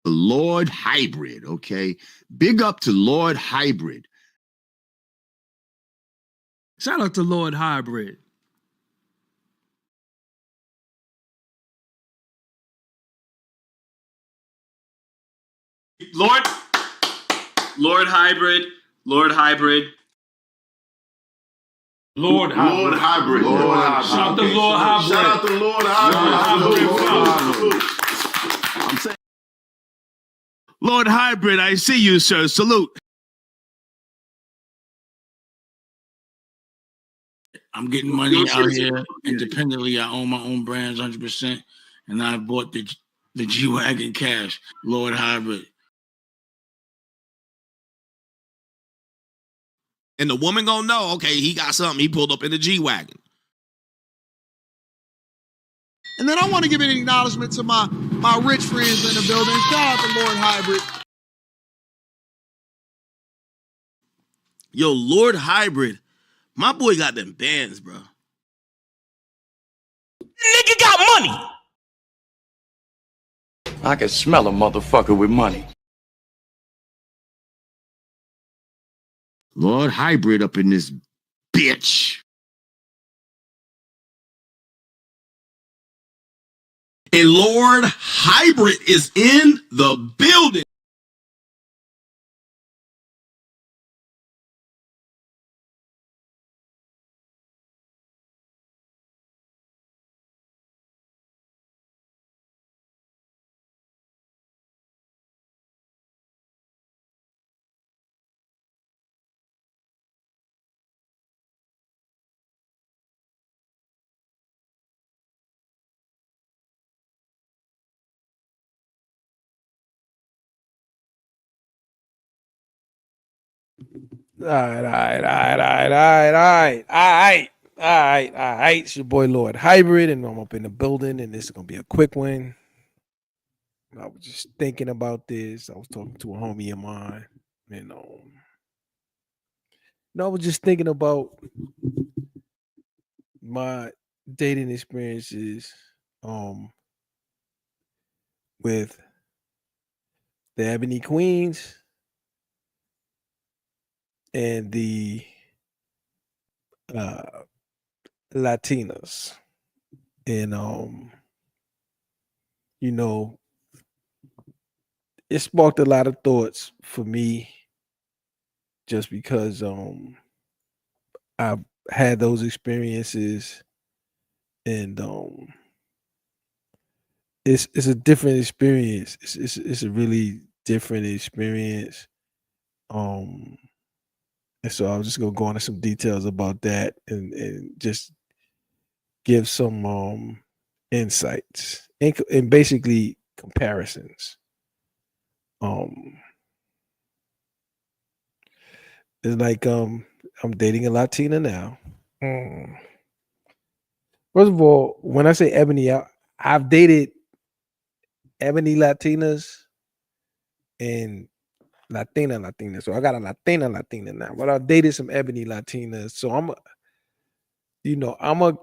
Lord Hybrid, okay? Big up to Lord Hybrid. Shout out to Lord Hybrid. Lord Hybrid. Lord Hybrid. Shout out to Lord Hybrid. I'm saying, Lord Hybrid, I see you, sir. Salute. I'm getting money out here independently. I own my own brands 100%, and I bought the G-Wagon cash. Lord Hybrid. And the woman gonna know, okay, he got something. He pulled up in the G-Wagon. And then I want to give an acknowledgement to my rich friends in the building. Shout out to Lord Hybrid. Yo, Lord Hybrid, my boy got them bands, bro. Nigga got money. I can smell a motherfucker with money. Lord Hybrid up in this bitch. And Lord Hybrid is in the building. All right. It's your boy Lord Hybrid, and I'm up in the building, and this is gonna be a quick one. I was just thinking about this. I was talking to a homie of mine, and I was just thinking about my dating experiences with the Ebony Queens and the Latinas. And it sparked a lot of thoughts for me just because I've had those experiences, and it's a different experience. It's a really different experience. And so I was just gonna go into some details about that and just give some insights and basically comparisons. It's like I'm dating a Latina now. First of all, when I say Ebony, I've dated Ebony Latinas and Latina. So I got a Latina now, but I've dated some Ebony Latinas. So I'm gonna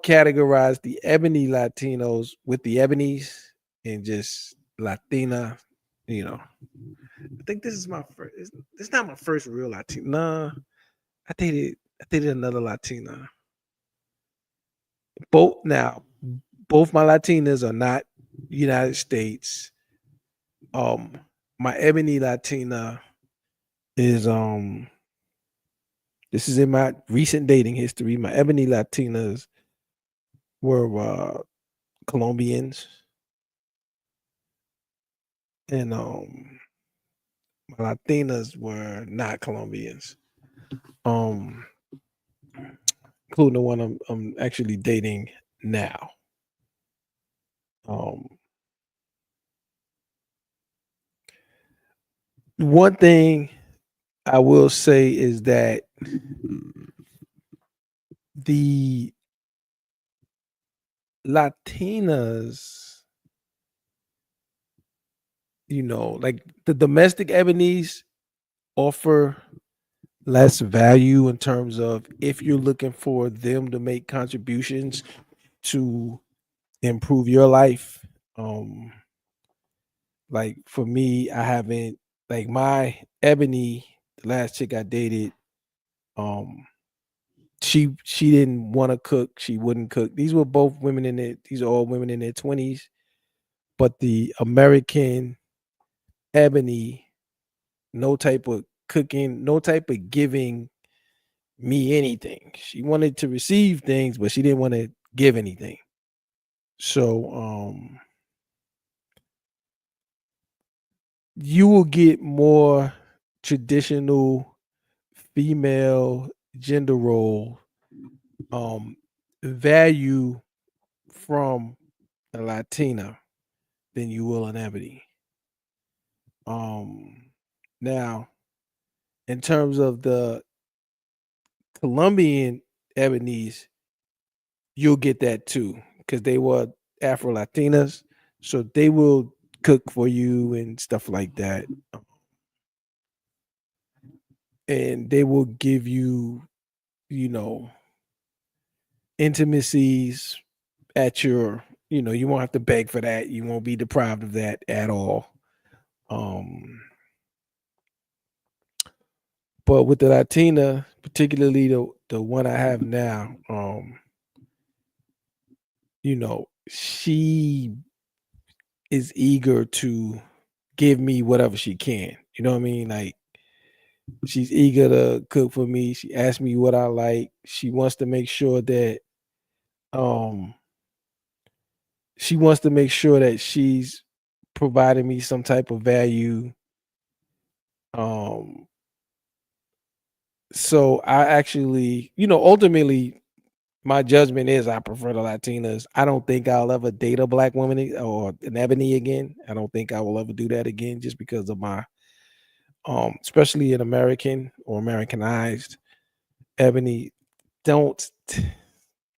categorize the Ebony Latinos with the Ebonies and just Latina. I think this is my first. It's not my first real Latina. Nah, I dated another Latina. Both my Latinas are not United States. My Ebony Latina is this is in my recent dating history. My Ebony Latinas were Colombians, and my Latinas were not Colombians. Including the one I'm actually dating now. One thing I will say is that the Latinas, like the domestic Ebonies offer less value in terms of if you're looking for them to make contributions to improve your life. like for me, I haven't like my Ebony, the last chick I dated, um, she didn't want to cook, she wouldn't cook. These were both women in their these are all women in their 20s, but the American Ebony, no type of cooking, no type of giving me anything. She wanted to receive things, but she didn't want to give anything. So you will get more traditional female gender role value from a Latina than you will an Ebony. Now in terms of the Colombian Ebonies, you'll get that too because they were Afro Latinas, so they will cook for you and stuff like that, and they will give you, you know, intimacies at your, you know, you won't have to beg for that. You won't be deprived of that at all. But with the Latina, particularly the one I have now, you know, she is eager to give me whatever she can. You know what I mean? Like she's eager to cook for me. She asks me what I like. She wants to make sure that um she wants to make sure that she's providing me some type of value. Um so I actually, you know, ultimately my judgment is I prefer the Latinas. I don't think I'll ever date a black woman or an Ebony again. I don't think I will ever do that again just because of my especially an American or Americanized Ebony. Don't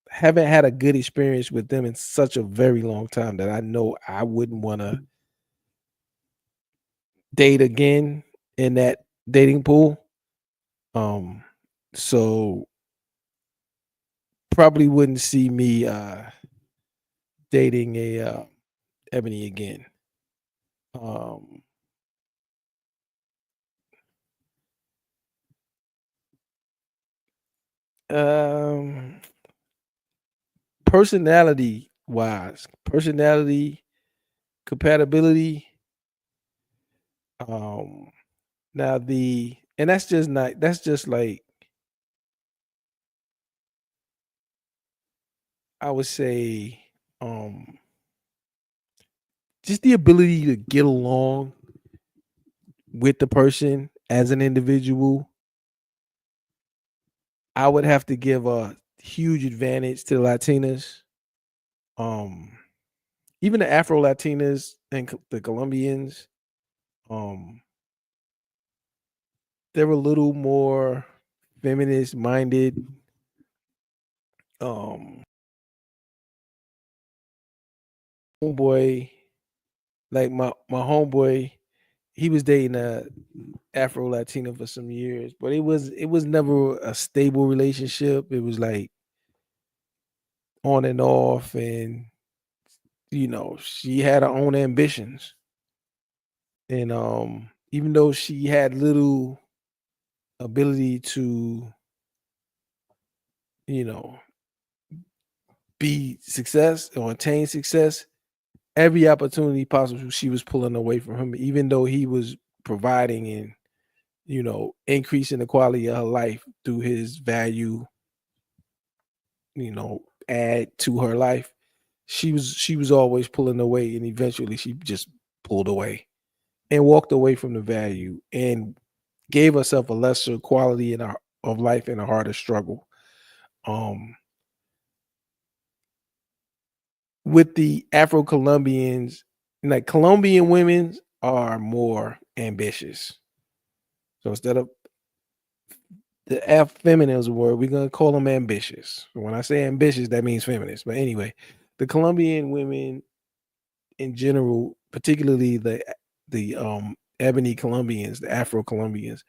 haven't had a good experience with them in such a very long time that I know I wouldn't want to date again in that dating pool. So probably wouldn't see me dating a Ebony again. Um um Personality wise, personality compatibility, um now the and that's just not that's just like I would say just the ability to get along with the person as an individual. I would have to give a huge advantage to the Latinas. Um, Even the Afro Latinas and the Colombians, um, they're a little more feminist minded. Um, Homeboy, like my homeboy, he was dating a Afro Latina for some years, but it was never a stable relationship. It was like on and off, and you know, she had her own ambitions. And even though she had little ability to, you know, be success or attain success, every opportunity possible she was pulling away from him, even though he was providing and, you know, increasing the quality of her life through his value, you know, add to her life. She was always pulling away, and eventually she just pulled away and walked away from the value and gave herself a lesser quality of life and a harder struggle. Um, with the Afro Colombians, like Colombian women are more ambitious. So instead of the F feminine is a word, we're gonna call them ambitious. When I say ambitious, that means feminist. But anyway, the Colombian women in general, particularly the ebony Colombians, the Afro Colombians,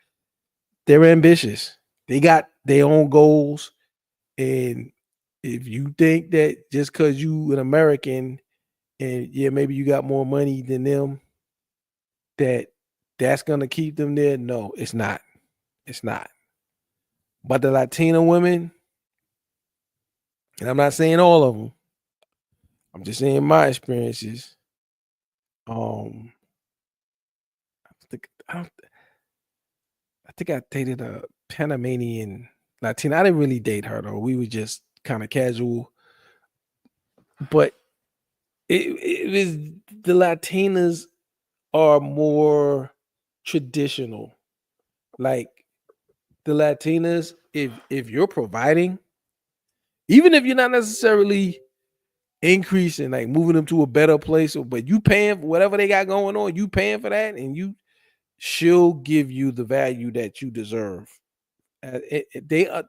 they're ambitious. They got their own goals. And if you think that just because you an American and yeah, maybe you got more money than them, that's gonna keep them there. No, it's not. It's not. But the Latina women, and I'm not saying all of them, I'm just saying my experiences. I think I dated a Panamanian Latina. I didn't really date her though. We were just kind of casual. But it was the Latinas are more traditional. Like the Latinas, if you're providing, even if you're not necessarily increasing, like moving them to a better place, but you paying for whatever they got going on, you paying for that, and she'll give you the value that you deserve. They are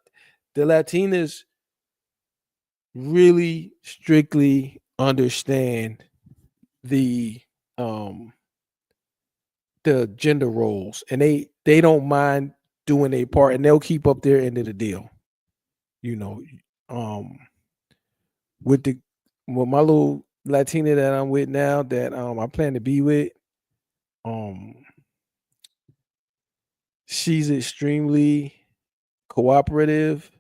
the Latinas really strictly understand the gender roles, and they don't mind doing a part, and they'll keep up their end of the deal. You know, with my little Latina that I'm with now, that I plan to be with, she's extremely cooperative.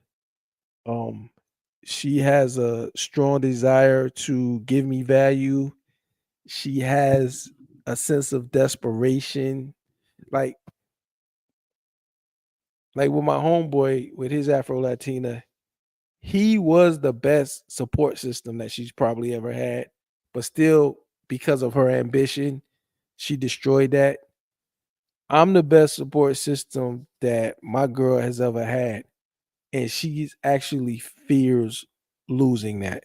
She has a strong desire to give me value. She has a sense of desperation. Like with my homeboy, with his Afro Latina, he was the best support system that she's probably ever had. But still, because of her ambition, she destroyed that. I'm the best support system that my girl has ever had. And she actually fears losing that.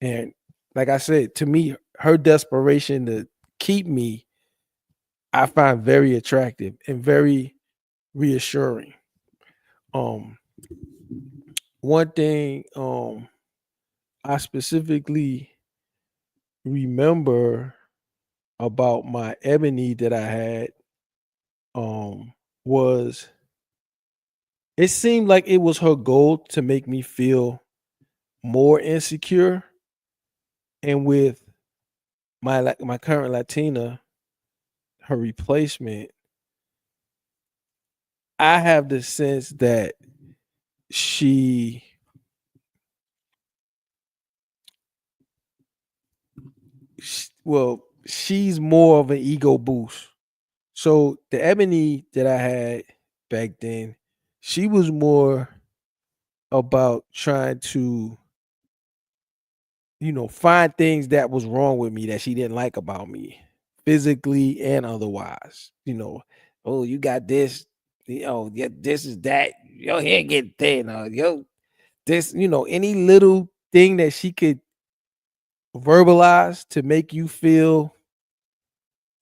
And like I said, to me, her desperation to keep me, I find very attractive and very reassuring. One thing I specifically remember about my Ebony that I had was it seemed like it was her goal to make me feel more insecure. And with my current Latina, her replacement, I have the sense that she she's more of an ego boost. So the Ebony that I had back then, she was more about trying to, find things that was wrong with me that she didn't like about me, physically and otherwise. Oh, you got this, yeah, this is that, your hair get thin, this, any little thing that she could verbalize to make you feel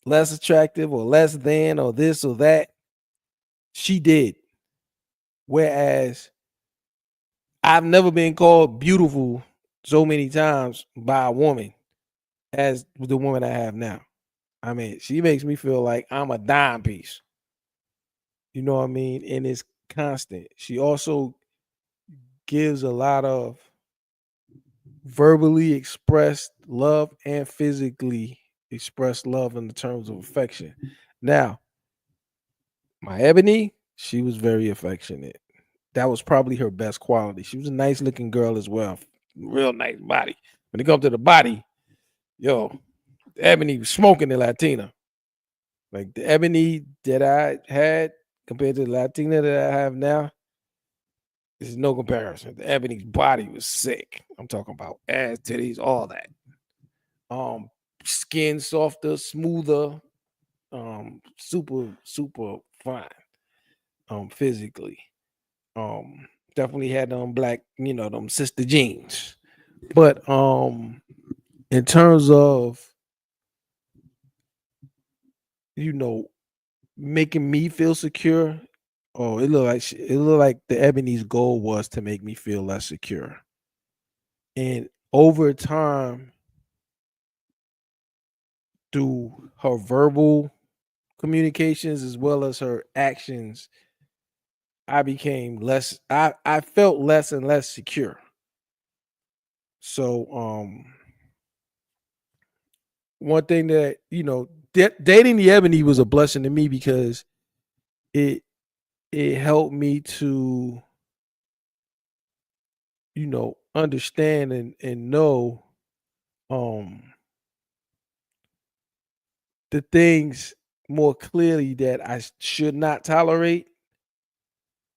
less attractive or less than or this or that, she did. Whereas I've never been called beautiful so many times by a woman as the woman I have now. I mean, she makes me feel like I'm a dime piece. You know what I mean? And it's constant. She also gives a lot of verbally expressed love and physically expressed love in the terms of affection. Now, my Ebony, she was very affectionate. That was probably her best quality. She was a nice looking girl as well. Real nice body. When it comes to the body, Ebony was smoking the Latina. Like the Ebony that I had compared to the Latina that I have now, there's no comparison. The Ebony's body was sick. I'm talking about ass, titties, all that. Skin softer, smoother, super, super fine. Physically. Definitely had them black, them sister jeans. But in terms of making me feel secure, it looked like the Ebony's goal was to make me feel less secure. And over time, through her verbal communications as well as her actions, I became less I felt less and less secure. So one thing that dating the Ebony was a blessing to me because it helped me to, understand and know the things more clearly that I should not tolerate,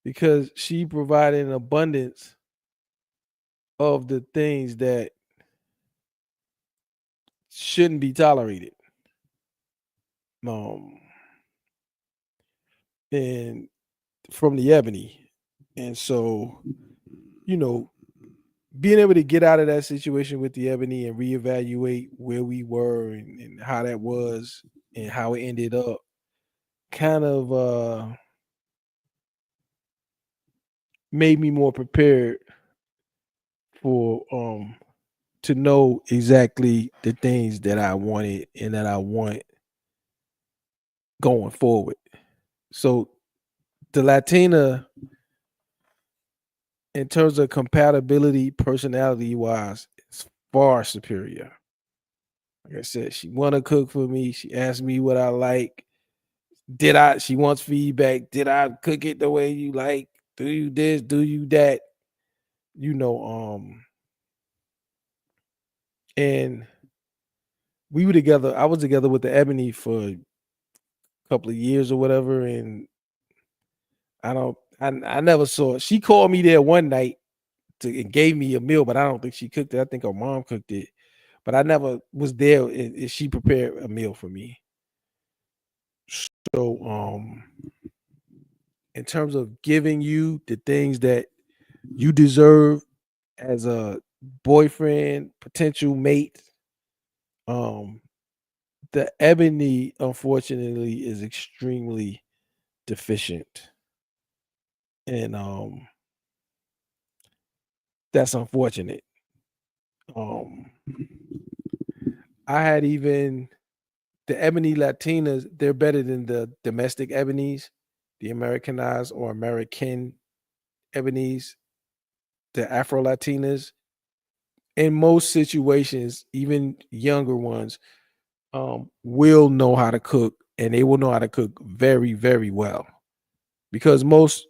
because she provided an abundance of the things that shouldn't be tolerated. And from the Ebony. And so, being able to get out of that situation with the Ebony and reevaluate where we were and how that was and how it ended up kind of made me more prepared for to know exactly the things that I wanted and that I want going forward. So the Latina, in terms of compatibility, personality wise, is far superior. Like I said, she want to cook for me. She asked me what I like. She wants feedback. Did I cook it the way you like? Do you this? Do you that? And we were together. I was together with the Ebony for a couple of years or whatever. And I never saw it. She called me there one night and gave me a meal, but I don't think she cooked it. I think her mom cooked it. But I never was there and she prepared a meal for me. So in terms of giving you the things that you deserve as a boyfriend, potential mate, the Ebony unfortunately is extremely deficient. And that's unfortunate. I had even the Ebony Latinas, they're better than the domestic Ebonies, the Americanized or American Ebonies, the Afro Latinas. In most situations, even younger ones, will know how to cook, and they will know how to cook very, very well. Because most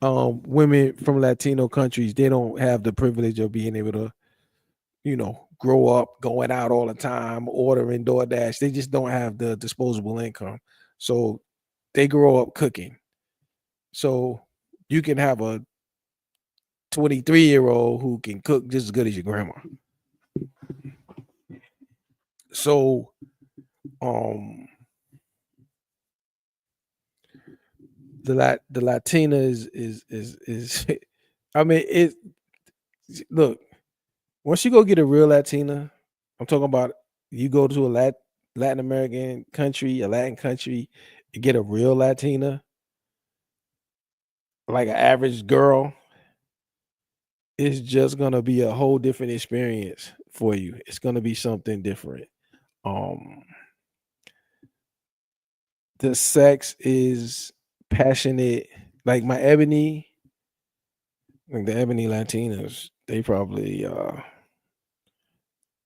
women from Latino countries, they don't have the privilege of being able to, grow up going out all the time, ordering DoorDash. They just don't have the disposable income. So they grow up cooking. So you can have a 23-year-old who can cook just as good as your grandma. So the Latina is I mean, look, once you go get a real Latina, I'm talking about you go to a Latin American country, a Latin country, and get a real Latina, like an average girl, it's just gonna be a whole different experience for you. It's gonna be something different. The sex is passionate. Like my Ebony, like the Ebony Latinas, they probably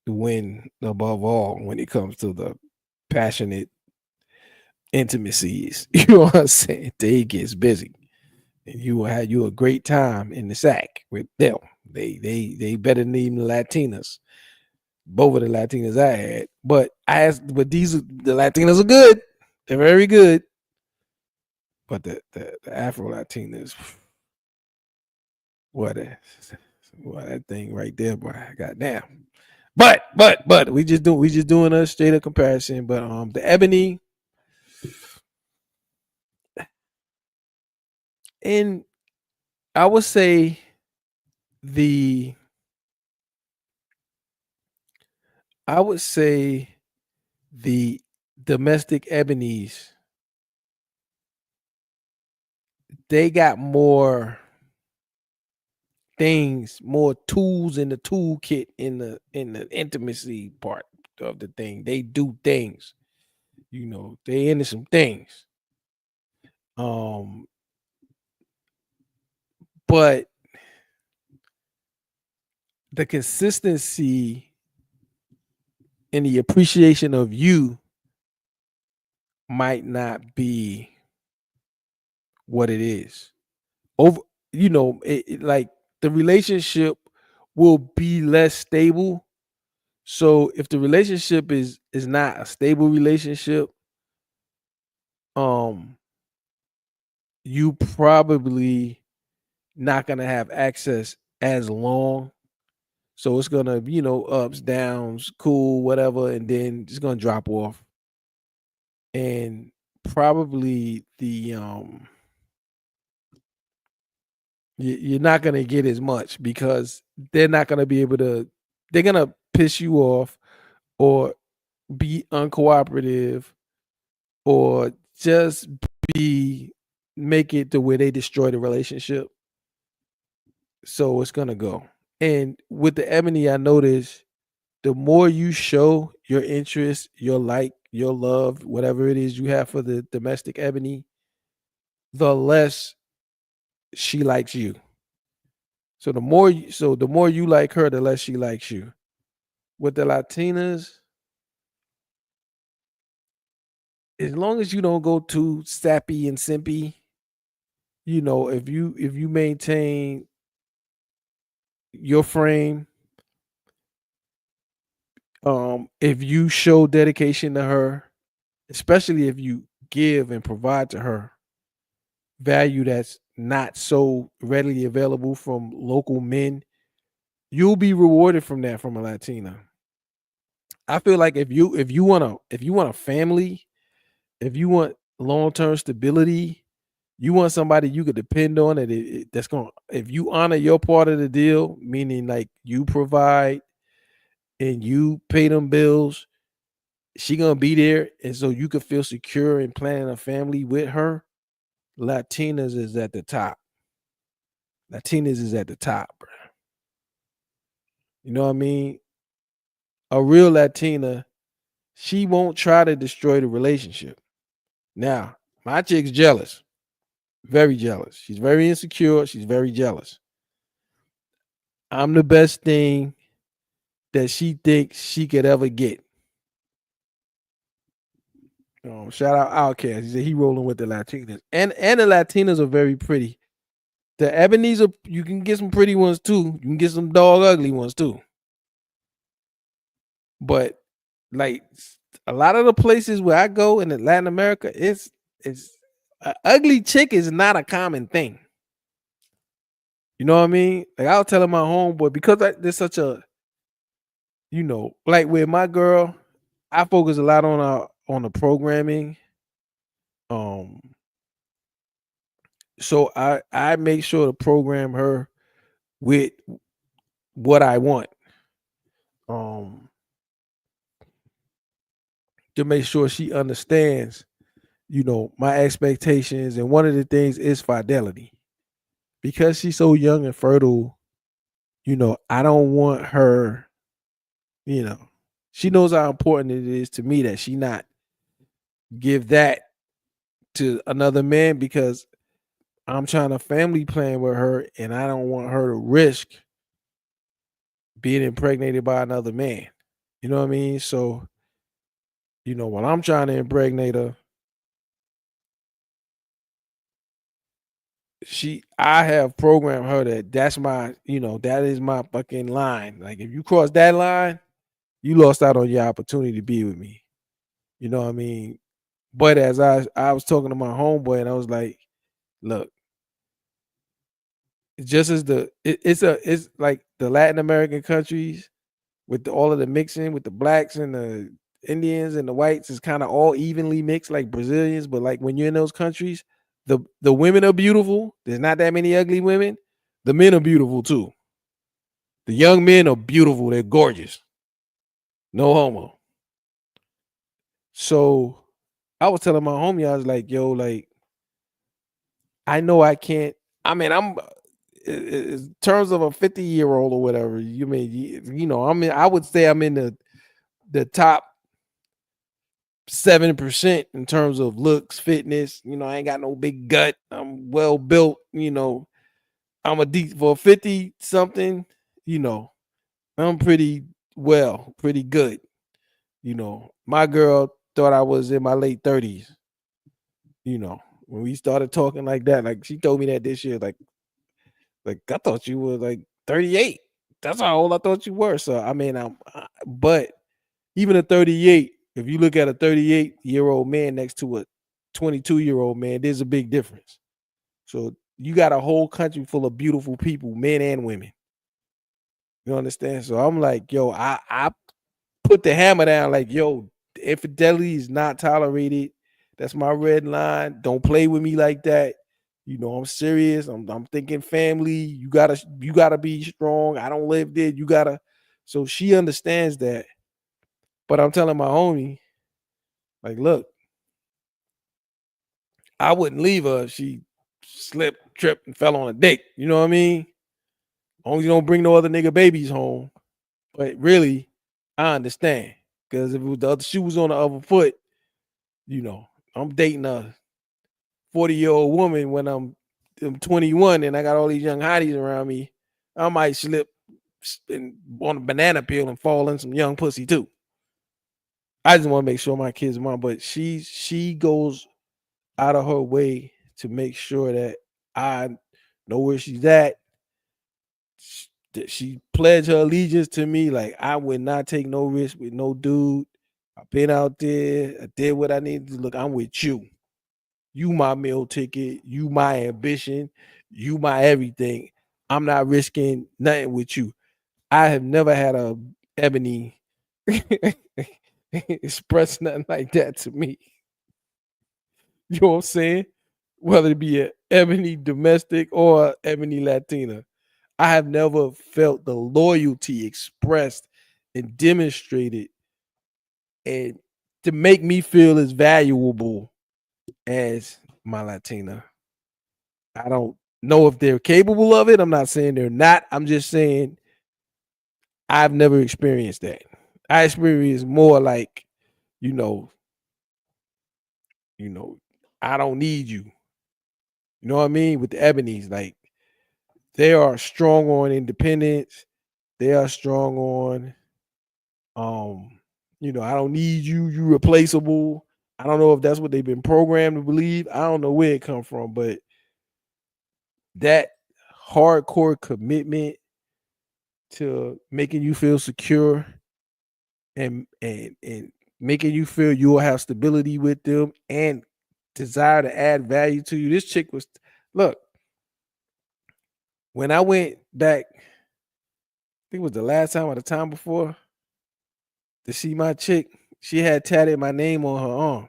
win above all when it comes to the passionate intimacies. You know what I'm saying? They gets busy. And you will have you a great time in the sack with them. They better than even the Latinas. Both of the Latinas I had. But the Latinas are good. They're very good. But the Afro Latinas, what that thing right there, boy. Goddamn. But we just doing a straight up comparison. But the Ebony, and I would say the domestic Ebonies, they got more things, more tools in the toolkit in the intimacy part of the thing. They do things, they into some things. But the consistency and the appreciation of you might not be what it is. Over, like the relationship will be less stable. So if the relationship is not a stable relationship, um, you probably not gonna have access as long. So it's gonna, ups, downs, cool, whatever, and then it's gonna drop off. And probably you're not gonna get as much because they're not gonna be able to. They're gonna piss you off or be uncooperative or just be make it to where they destroy the relationship. So it's gonna go. And with the Ebony, I noticed the more you show your interest, your like, your love, whatever it is you have for the domestic Ebony, the less she likes you. So the more you like her, the less she likes you. With the Latinas, as long as you don't go too sappy and simpy, if you maintain your frame, if you show dedication to her, especially if you give and provide to her value that's not so readily available from local men, you'll be rewarded from that from a Latina. I feel like if you want a family, if you want long-term stability, you want somebody you could depend on that's going to, if you honor your part of the deal, meaning like you provide and you pay them bills, she going to be there and so you could feel secure in planning a family with her. Latinas is at the top. Latinas is at the top, bro. You know what I mean? A real Latina, she won't try to destroy the relationship. Now, my chick's jealous, very jealous. She's very insecure. She's very jealous. I'm the best thing that she thinks she could ever get. Shout out Outcast. He said he rolling with the Latinas. And the Latinas are very pretty. The Ebonies are, you can get some pretty ones too. You can get some dog ugly ones too. But like a lot of the places where I go in Latin America, it's an ugly chick is not a common thing. You know what I mean? Like I was telling my homeboy, because there's such a, like with my girl, I focus a lot on the programming. So I make sure to program her with what I want. To make sure she understands, my expectations. And one of the things is fidelity. Because she's so young and fertile, I don't want her, she knows how important it is to me that she not give that to another man because I'm trying to family plan with her and I don't want her to risk being impregnated by another man. You know what I mean? So, when I'm trying to impregnate her, I have programmed her that's my, that is my fucking line. Like if you cross that line, you lost out on your opportunity to be with me. You know what I mean? But as I was talking to my homeboy and I was like, look, just as it's like the Latin American countries with all of the mixing with the blacks and the Indians and the whites is kind of all evenly mixed like Brazilians, but like when you're in those countries, the women are beautiful. There's not that many ugly women. The men are beautiful too. The young men are beautiful. They're gorgeous. No homo. So I was telling my homie, I was like, yo, like, I know I can't. I mean, I'm in terms of a 50-year-old or whatever, I would say I'm in the top 7% in terms of looks, fitness. I ain't got no big gut. I'm well built, I'm a deep for 50 something, I'm pretty good. My girl thought I was in my late 30s. when we started talking like that, like she told me that this year, like I thought you were like 38. That's how old I thought you were. So I mean, but even a 38, if you look at a 38-year-old man next to a 22-year-old man, there's a big difference. So you got a whole country full of beautiful people, men and women. You understand? So I'm like, yo, I put the hammer down, like, yo, infidelity is not tolerated. That's my red line. Don't play with me like that. I'm serious. I'm thinking family. You gotta be strong. I don't live there. You gotta. So she understands that. But I'm telling my homie, like, look, I wouldn't leave her if she slipped, tripped, and fell on a date. You know what I mean? As long as you don't bring no other nigga babies home. But really, I understand. Because if it was the other shoe was on the other foot, I'm dating a 40-year-old woman when I'm 21 and I got all these young hotties around me. I might slip on a banana peel and fall in some young pussy too. I just want to make sure my kids are mine, but she goes out of her way to make sure that I know where she's at. That she pledged her allegiance to me. Like, I would not take no risk with no dude. I've been out there. I did what I needed to. Look, I'm with you. You my meal ticket. You my ambition. You my everything. I'm not risking nothing with you. I have never had a Ebony express nothing like that to me. You know what I'm saying? Whether it be an Ebony domestic or Ebony Latina. I have never felt the loyalty expressed and demonstrated and to make me feel as valuable as my Latina. I don't know if they're capable of it. I'm not saying they're not. I'm just saying I've never experienced that. I experienced more like, you know, I don't need you. You know what I mean? With the Ebonies, like they are strong on independence. They are strong on I don't need you, you replaceable. I don't know if that's what they've been programmed to believe. I don't know where it come from, but that hardcore commitment to making you feel secure and making you feel you'll have stability with them and desire to add value to you. This chick was look, when I went back, I think it was the last time or the time before to see my chick, she had tatted my name on her arm.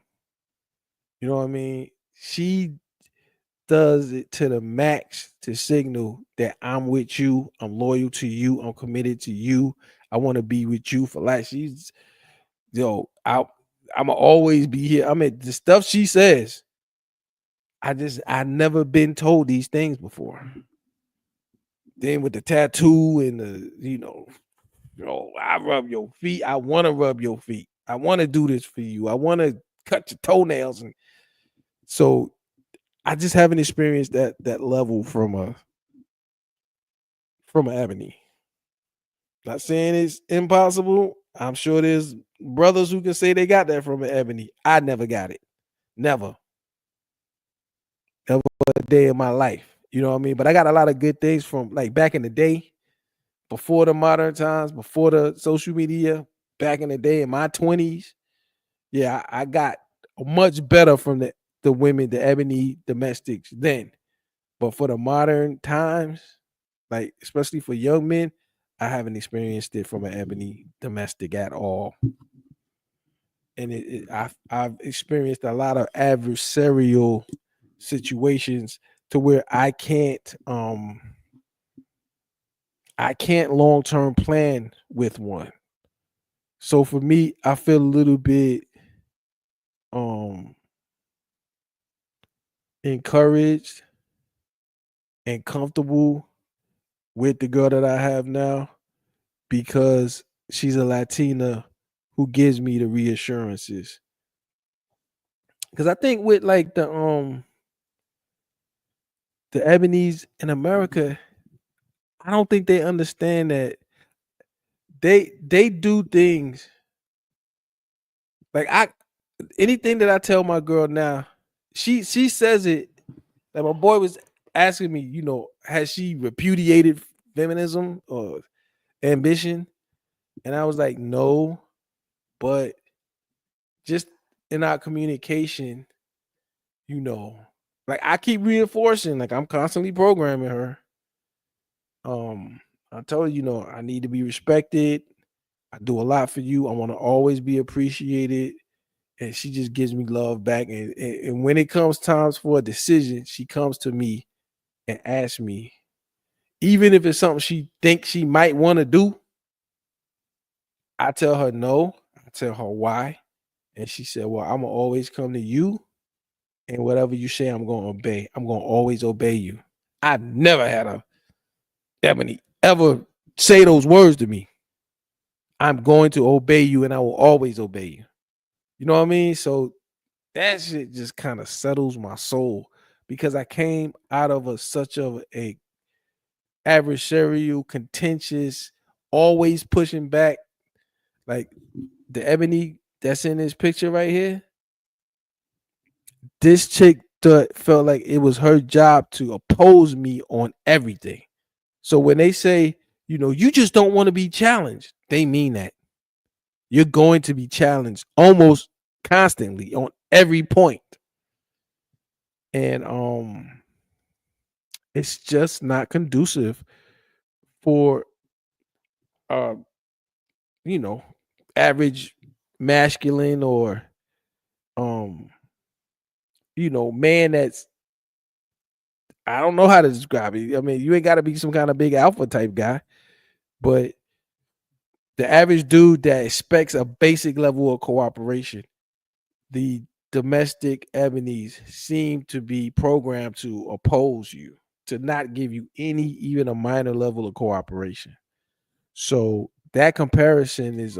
You know what I mean? She does it to the max to signal that I'm with you, I'm loyal to you, I'm committed to you. I want to be with you for life. She's I'ma always be here. I mean, the stuff she says, I never been told these things before. Then with the tattoo and I rub your feet. I want to rub your feet. I want to do this for you. I want to cut your toenails. And so I just haven't experienced that level from an Ebony. Not saying it's impossible. I'm sure there's brothers who can say they got that from an Ebony. I never got it. Never. Never a day in my life. You know what I mean? But I got a lot of good things from like back in the day, before the modern times, before the social media, back in the day in my 20s. Yeah, I got much better from the women, the Ebony domestics then. But for the modern times, like especially for young men, I haven't experienced it from an Ebony domestic at all. And I've experienced a lot of adversarial situations to where I can't long-term plan with one. So for me, I feel a little bit encouraged and comfortable with the girl that I have now because she's a Latina who gives me the reassurances. Because I think with like the Ebonies in America, I don't think they understand that they do things like anything that I tell my girl now, she says it. Like my boy was asking me, you know, has she repudiated feminism or ambition? And I was like, no, but just in our communication, you know, like I keep reinforcing, like I'm constantly programming her. I told her, you know, I need to be respected. I do a lot for you. I want to always be appreciated. And she just gives me love back. And when it comes times for a decision, she comes to me and asks me, even if it's something she thinks she might want to do, I tell her no. I tell her why. And she said, well, I'm gonna always come to you. And whatever you say, I'm gonna obey. I'm gonna always obey you. I've never had a Ebony ever say those words to me. I'm going to obey you and I will always obey you. You know what I mean? So that shit just kind of settles my soul because I came out of such of a adversarial, contentious, always pushing back. Like the Ebony that's in this picture right here. This chick felt like it was her job to oppose me on everything. So when they say, you know, you just don't want to be challenged, they mean that. You're going to be challenged almost constantly on every point. And it's just not conducive for you know, average masculine or you know, man that's I don't know how to describe it. I mean, you ain't got to be some kind of big alpha type guy, but the average dude that expects a basic level of cooperation, the domestic Ebonies seem to be programmed to oppose you, to not give you any, even a minor level of cooperation. So that comparison is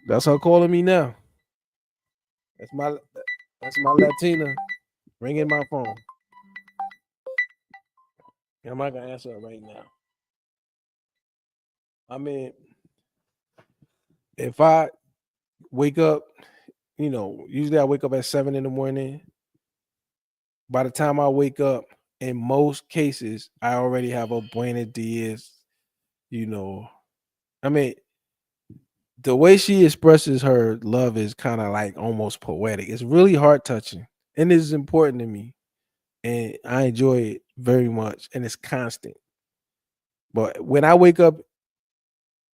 that's her calling me now. That's my Latina ringing my phone. I'm not gonna answer it right now. I mean, if I wake up, you know, usually I wake up at 7 in the morning. By the time I wake up, in most cases, I already have a Buenos Dias, you know. I mean, the way she expresses her love is kind of like almost poetic. It's really heart touching and it's important to me. And I enjoy it very much. And it's constant. But when I wake up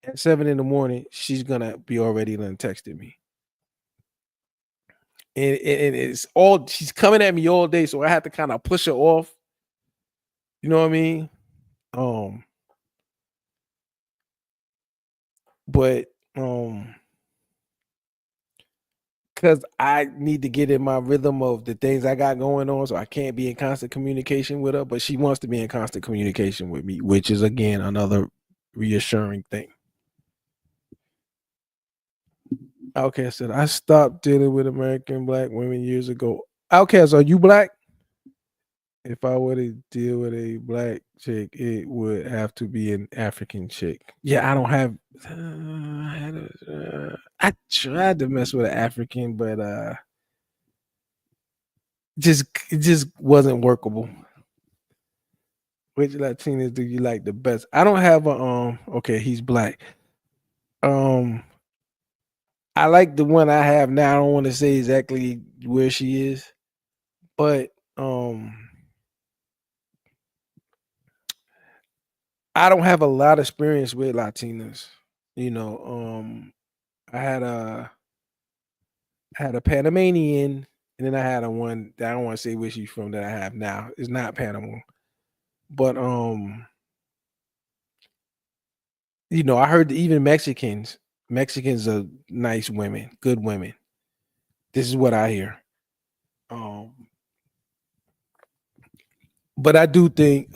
at 7 in the morning, she's gonna be already done texted me. And it's all she's coming at me all day. So I have to kind of push her off. You know what I mean? But because I need to get in my rhythm of the things I got going on, so I can't be in constant communication with her, but she wants to be in constant communication with me, which is again another reassuring thing. Outcast said, I stopped dealing with American black women years ago. Outcast, are you black? If I were to deal with a black chick, it would have to be an African chick. Yeah, I don't have. I tried to mess with an African, but it just wasn't workable. Which Latinas do you like the best? I don't have a Okay, he's black. I like the one I have now. I don't want to say exactly where she is, but I don't have a lot of experience with Latinas. You know, I had a Panamanian, and then I had a one that I don't want to say where she's from that I have now. It's not Panama, but you know, I heard that even Mexicans are nice women, good women. This is what I hear. But I do think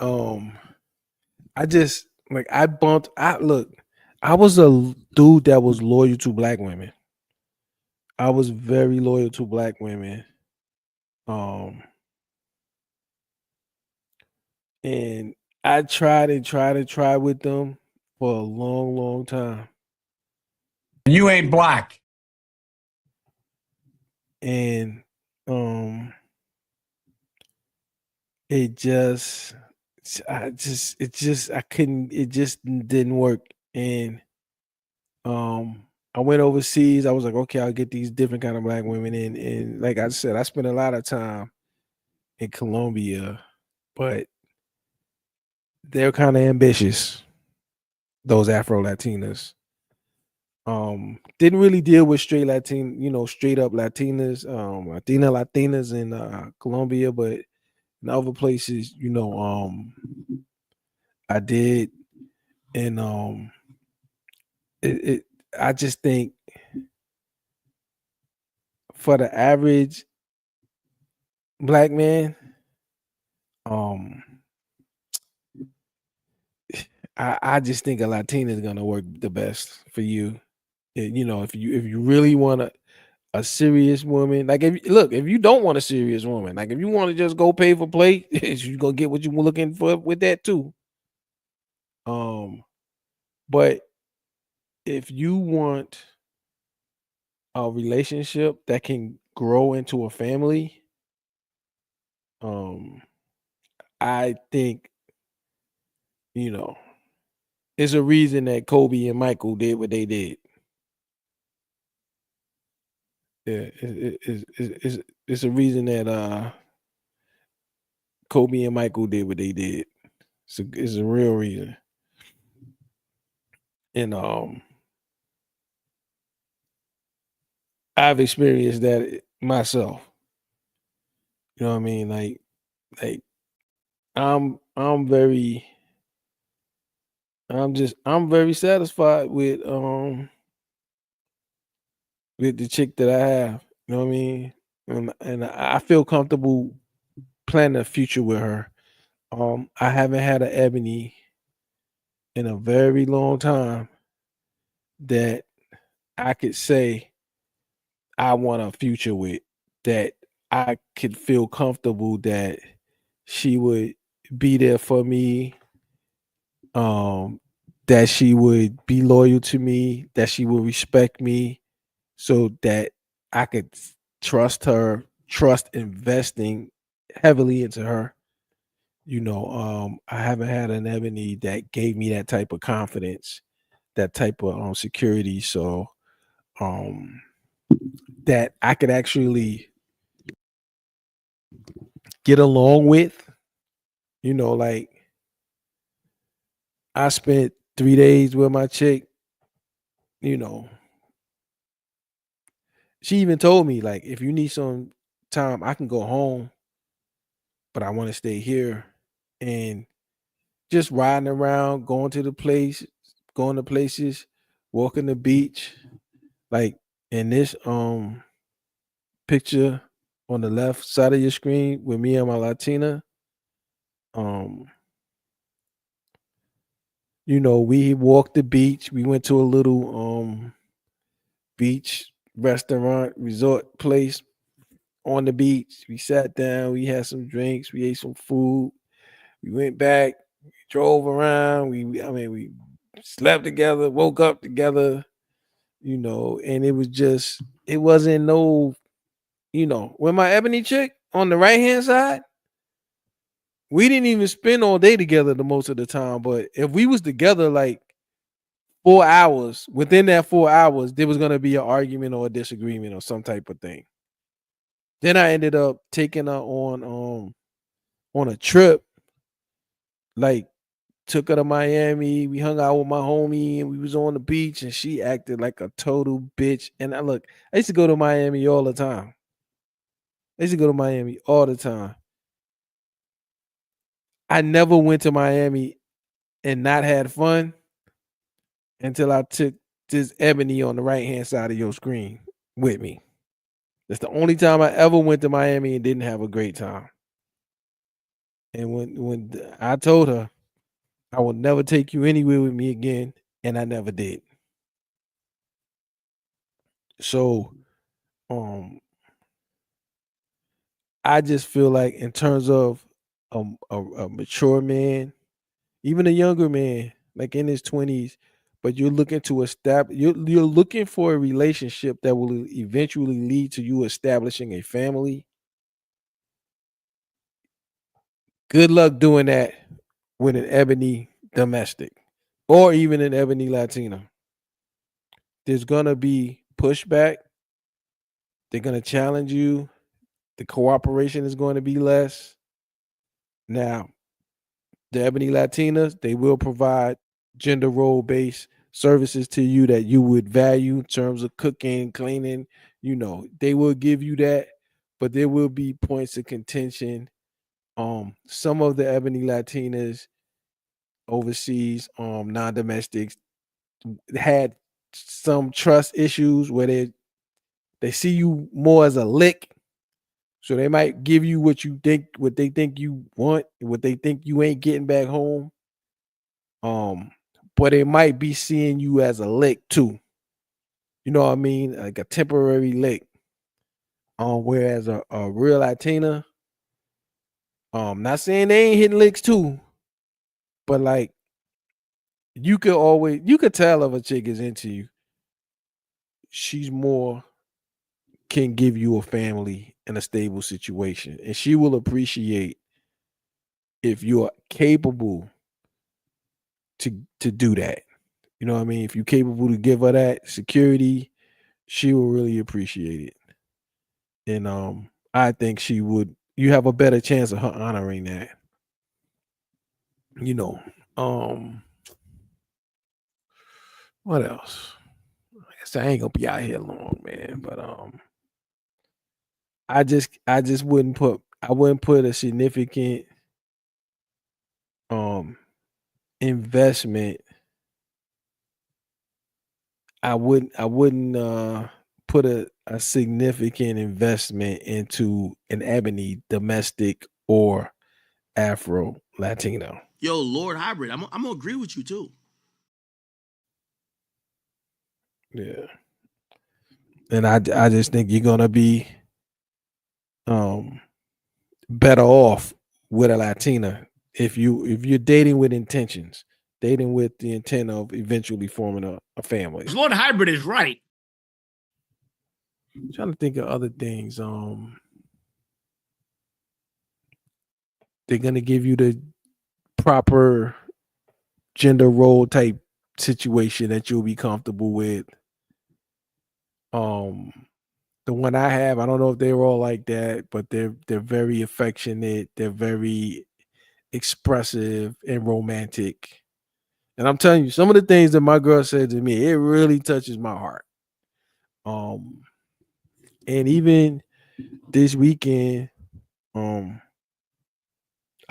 I just like I was a dude that was loyal to black women. I was very loyal to black women. And I tried with them for a long, long time. You ain't black. And it just I couldn't, it just didn't work. And I went overseas. I was like, okay, I'll get these different kind of black women in. And like I said, I spent a lot of time in Colombia, but they're kind of ambitious, those Afro Latinas. Didn't really deal with straight straight up Latinas, Latinas in Colombia, but in other places, I did. And it I just think for the average black man, um I just think a Latina is gonna work the best for you. If you really want a serious woman, like if you don't want a serious woman, like if you want to just go pay for play, you're gonna get what you're looking for with that too. But if you want a relationship that can grow into a family, I think, you know, it's a reason that Kobe and Michael did what they did. Yeah, it's a reason that Kobe and Michael did what they did. It's a real reason. And I've experienced that myself. You know what I mean? Like I'm very I'm very satisfied with the chick that I have. You know what I mean? And I feel comfortable planning a future with her. I haven't had an Ebony in a very long time that I could say I want a future with, that I could feel comfortable that she would be there for me, that she would be loyal to me, that she would respect me, so that I could trust her, trust investing heavily into her. I haven't had an Ebony that gave me that type of confidence, that type of security. So that I could actually get along with. Like I spent 3 days with my chick. She even told me, like, if you need some time, I can go home, but I want to stay here. And just riding around, going to places, walking the beach. Like in this picture on the left side of your screen with me and my Latina, um, we walked the beach. We went to a little beach restaurant, resort place on the beach. We sat down, we had some drinks, we ate some food, we went back, we drove around, we slept together, woke up together, and it wasn't no, with my Ebony chick on the right hand side, we didn't even spend all day together the most of the time. But if we was together like 4 hours, within that 4 hours, there was gonna be an argument or a disagreement or some type of thing. Then I ended up taking her on a trip, like took her to Miami. We hung out with my homie and we was on the beach and she acted like a total bitch. And I used to go to Miami all the time. I never went to Miami and not had fun until I took this Ebony on the right hand side of your screen with me. That's the only time I ever went to Miami and didn't have a great time. And when I told her I will never take you anywhere with me again, and I never did. So I just feel like in terms of a mature man, even a younger man, like in his 20s, but you're looking to establish, you're looking for a relationship that will eventually lead to you establishing a family. Good luck doing that with an Ebony domestic or even an Ebony Latina. There's gonna be pushback. They're gonna challenge you. The cooperation is going to be less. Now, the Ebony Latinas, they will provide gender role based services to you that you would value in terms of cooking, cleaning. They will give you that, but there will be points of contention. Some of the Ebony Latinas overseas, non-domestics, had some trust issues where they see you more as a lick. So they might give you what they think you want, what they think you ain't getting back home. But they might be seeing you as a lick too. You know what I mean? Like a temporary lick. Whereas a real Latina, not saying they ain't hitting licks too, but like you could tell if a chick is into you. She's more can give you a family and a stable situation, and she will appreciate if you're capable to do that. You know what I mean? If you're capable to give her that security, she will really appreciate it. And I think you have a better chance of her honoring that. What else? I guess I ain't gonna be out here long, man. But I wouldn't put a significant investment. I wouldn't put a significant investment into an Ebony domestic or Afro Latino. Yo, Lord Hybrid, I'm gonna agree with you too. Yeah. And I just think you're gonna be better off with a Latina if you're dating with intentions, dating with the intent of eventually forming a family. Lord Hybrid is right. I'm trying to think of other things. They're gonna give you the proper gender role type situation that you'll be comfortable with. The one I have, I don't know if they're all like that, but they're very affectionate, they're very expressive and romantic. And I'm telling you, some of the things that my girl said to me, it really touches my heart. And even this weekend, I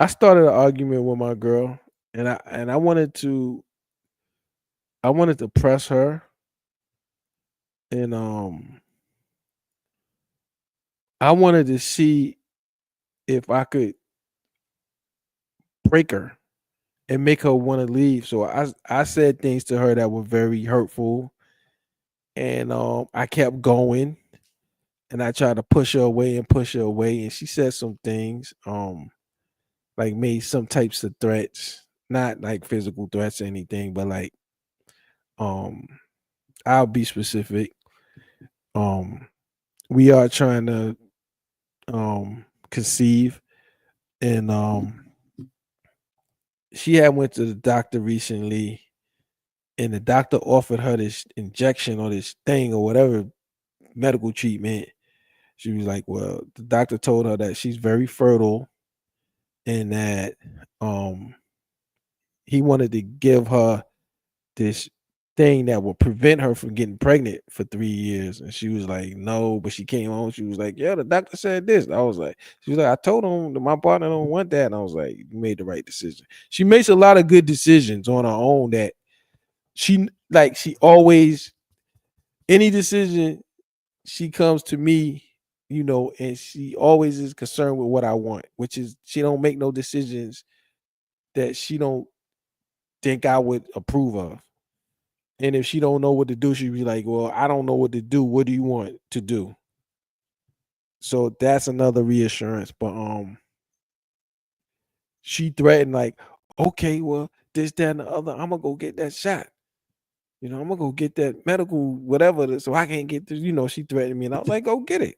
started an argument with my girl, and I wanted to press her, and I wanted to see if I could break her and make her want to leave. So I said things to her that were very hurtful, and I kept going, and I tried to push her away, and she said some things, like made some types of threats, not like physical threats or anything, but like, I'll be specific. We are trying to conceive, and she had went to the doctor recently, and the doctor offered her this injection or this thing or whatever medical treatment. She was like, well, the doctor told her that she's very fertile and that he wanted to give her this thing that will prevent her from getting pregnant for 3 years. And she was like, no, but she came home. She was like, yeah, the doctor said this. And I was like, she was like, I told him that my partner don't want that. And I was like, you made the right decision. She makes a lot of good decisions on her own that she always, any decision, she comes to me, and she always is concerned with what I want, which is she don't make no decisions that she don't think I would approve of. And if she don't know what to do, she'd be like, well, I don't know what to do. What do you want to do? So that's another reassurance. But she threatened like, okay, well, this, that, and the other, I'm gonna go get that shot. I'm gonna go get that medical, whatever, so I can't get this, she threatened me. And I was like, go get it.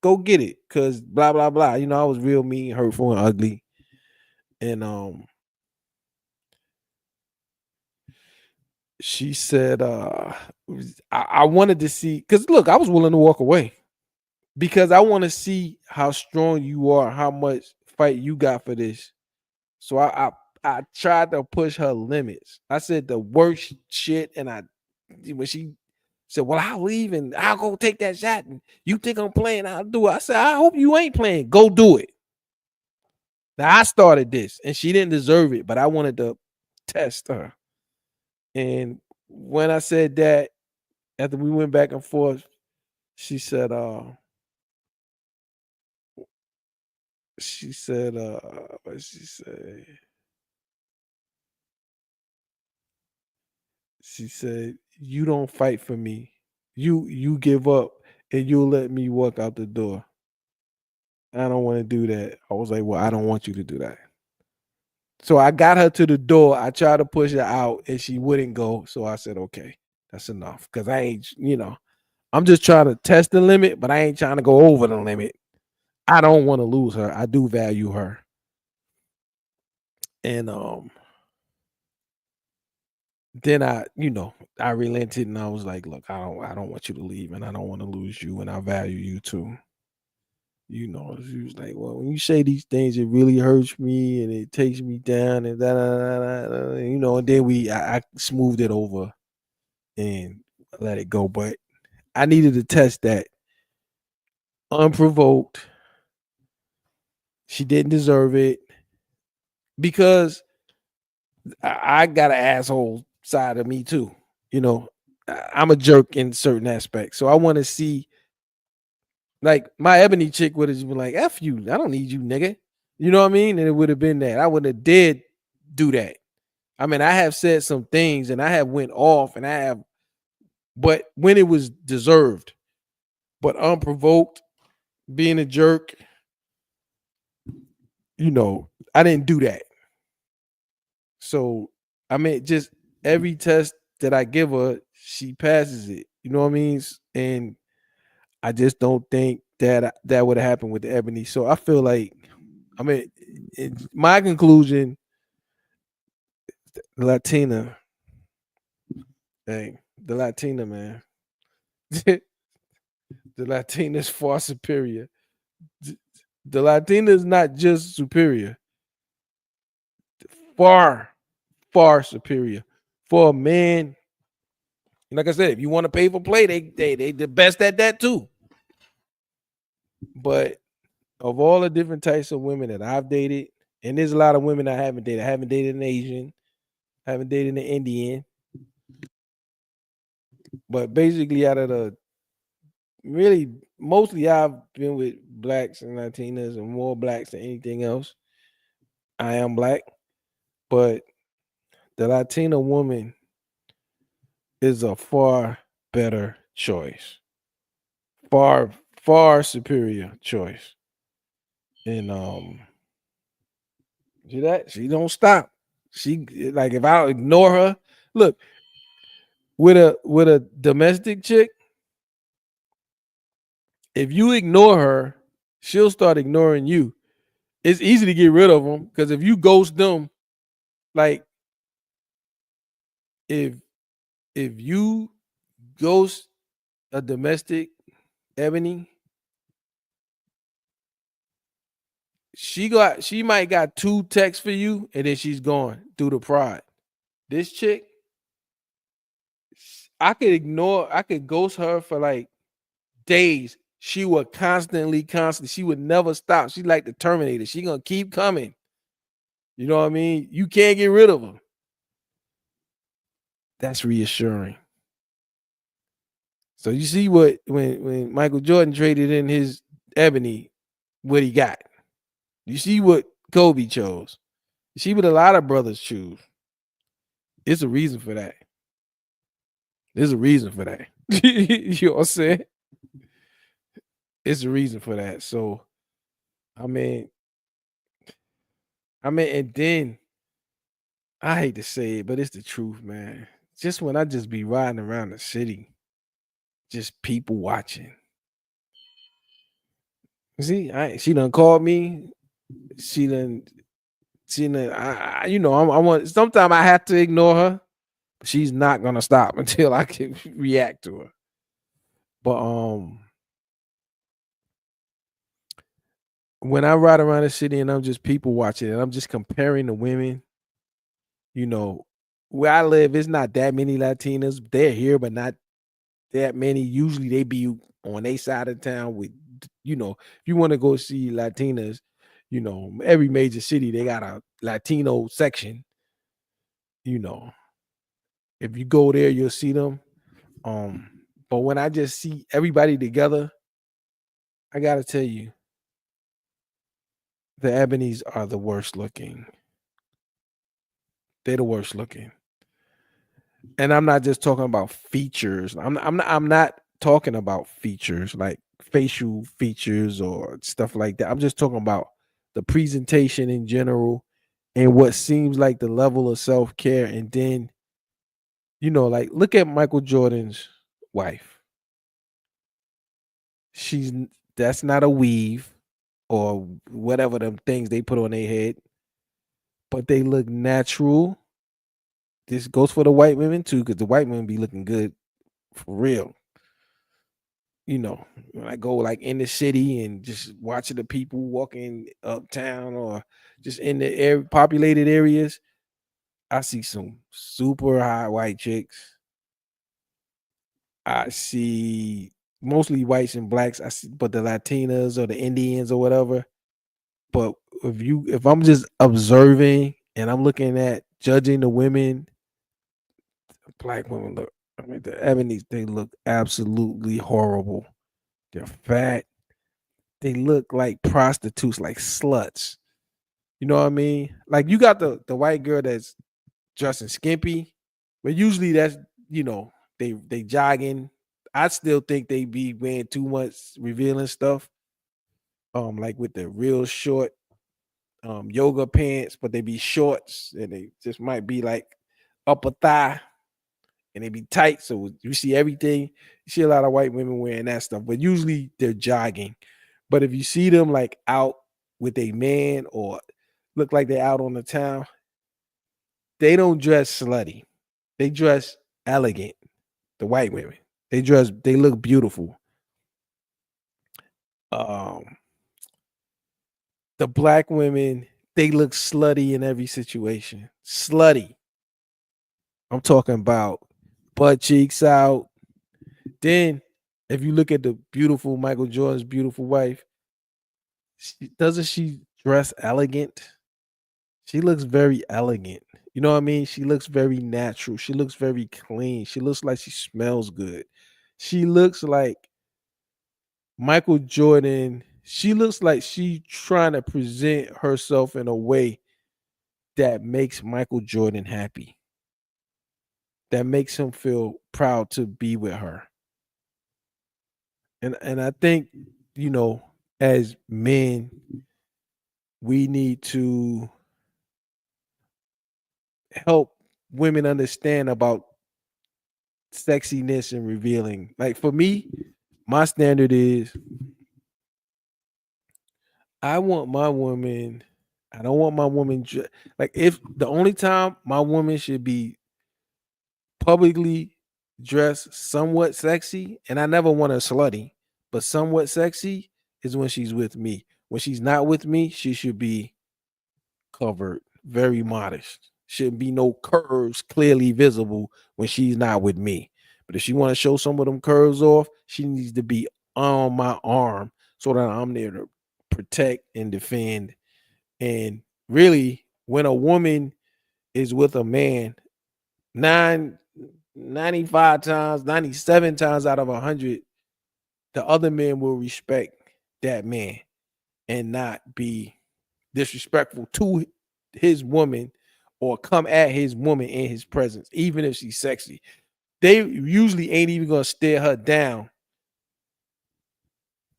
Go get it. Cause blah, blah, blah. I was real mean, hurtful, and ugly. And she said, I wanted to see, because look, I was willing to walk away because I want to see how strong you are, how much fight you got for this. So I tried to push her limits. I said the worst shit, and when she said, "Well, I'll leave and I'll go take that shot," and you think I'm playing, I'll do it. I said, "I hope you ain't playing. Go do it." Now I started this, and she didn't deserve it, but I wanted to test her. And when I said that, after we went back and forth, she said, what she say? She said, "You don't fight for me. You give up and you'll let me walk out the door. I don't want to do that." I was like, "Well, I don't want you to do that." So I got her to the door. I tried to push her out and she wouldn't go. So I said, "Okay, that's enough." Because I ain't, I'm just trying to test the limit, but I ain't trying to go over the limit. I don't want to lose her. I do value her. And then I relented and I was like, "Look, I don't want you to leave and I don't want to lose you and I value you too." She was like, "Well, when you say these things, it really hurts me and it takes me down and da da da da," and then I smoothed it over and let it go. But I needed to test that unprovoked. She didn't deserve it because I got an asshole side of me too. I'm a jerk in certain aspects. So I want to see, like, my Ebony chick would have been like, "F you, I don't need you, nigga." You know what I mean? And it would have been that. I would have did do that. I mean, I have said some things and I have went off but when it was deserved, but unprovoked, being a jerk, I didn't do that. So, I mean, just every test that I give her, she passes it. You know what I mean? And I just don't think that would have happened with Ebony. So I feel like, I mean, my conclusion, Latina, hey, the Latina, man. The Latina is far superior. The Latina is not just superior, far, far superior. For a man, like I said, if you want to pay for play, they the best at that too. But of all the different types of women that I've dated, and there's a lot of women I haven't dated. I haven't dated an Asian, I haven't dated an Indian. But basically, out of the really, mostly I've been with blacks and Latinas and more blacks than anything else. I am black, but the Latina woman is a far better choice. Far, far superior choice. And see that? She don't stop. She, like, if I ignore her, look, with a domestic chick, if you ignore her, she'll start ignoring you. It's easy to get rid of them because if you ghost them, like, if you ghost a domestic Ebony, she might got 2 texts for you and then she's gone through the pride. This chick, I could ghost her for like days. She would constantly, she would never stop. She like the Terminator. She gonna keep coming. You know what I mean? You can't get rid of her. That's reassuring. So you see what when Michael Jordan traded in his Ebony, what he got. You see what Kobe chose. You see what a lot of brothers choose. It's a reason for that. There's a reason for that. You know what I'm saying? It's a reason for that. So, I mean, and then I hate to say it, but it's the truth, man. Just when I just be riding around the city, just people watching. See, she done called me. She done I want. Sometimes I have to ignore her. She's not gonna stop until I can react to her. But when I ride around the city and I'm just people watching and I'm just comparing the women, where I live, it's not that many Latinas. They're here, but not that many. Usually they be on their side of town with, if you want to go see Latinas, every major city, they got a Latino section. If you go there, you'll see them. But when I just see everybody together, I gotta tell you, the Ebonies are the worst looking. They're the worst looking. And I'm not just talking about features. I'm not talking about features like facial features or stuff like that. I'm just talking about the presentation in general and what seems like the level of self-care. And then, like look at Michael Jordan's wife. That's not a weave or whatever them things they put on their head, but they look natural. This goes for the white women too, because the white women be looking good for real. When I go like in the city and just watching the people walking uptown or just in the populated areas, I see some super hot white chicks. I see mostly whites and blacks. I see, but the Latinas or the Indians or whatever. But if I'm just observing and I'm looking at judging the women, black women look. I mean, the Ebonies, they look absolutely horrible. They're fat. They look like prostitutes, like sluts. You know what I mean? Like you got the white girl that's dressing skimpy, but usually that's they jogging. I still think they be wearing too much revealing stuff. Like with the real short yoga pants, but they be shorts and they just might be like upper thigh and they be tight. So you see everything. You see a lot of white women wearing that stuff, but usually they're jogging. But if you see them like out with a man or look like they're out on the town, they don't dress slutty. They dress elegant. The white women. They look beautiful. The black women, they look slutty in every situation. Slutty. I'm talking about butt cheeks out. Then, if you look at the beautiful Michael Jordan's beautiful wife, doesn't she dress elegant? She looks very elegant. You know what I mean? She looks very natural. She looks very clean. She looks like she smells good. She looks like Michael Jordan. She looks like she trying to present herself in a way that makes Michael Jordan happy. That makes him feel proud to be with her. And I think, as men, we need to help women understand about sexiness and revealing. Like for me, my standard is I don't want my woman like if the only time my woman should be publicly dressed somewhat sexy, and I never want her slutty, but somewhat sexy is when she's with me. When she's not with me, she should be covered, very modest. Shouldn't be no curves clearly visible when she's not with me. But if she want to show some of them curves off, she needs to be on my arm so that I'm there to protect and defend. And really, when a woman is with a man, 95 times, 97 times out of 100, the other man will respect that man and not be disrespectful to his woman or come at his woman in his presence, even if she's sexy. They usually ain't even gonna stare her down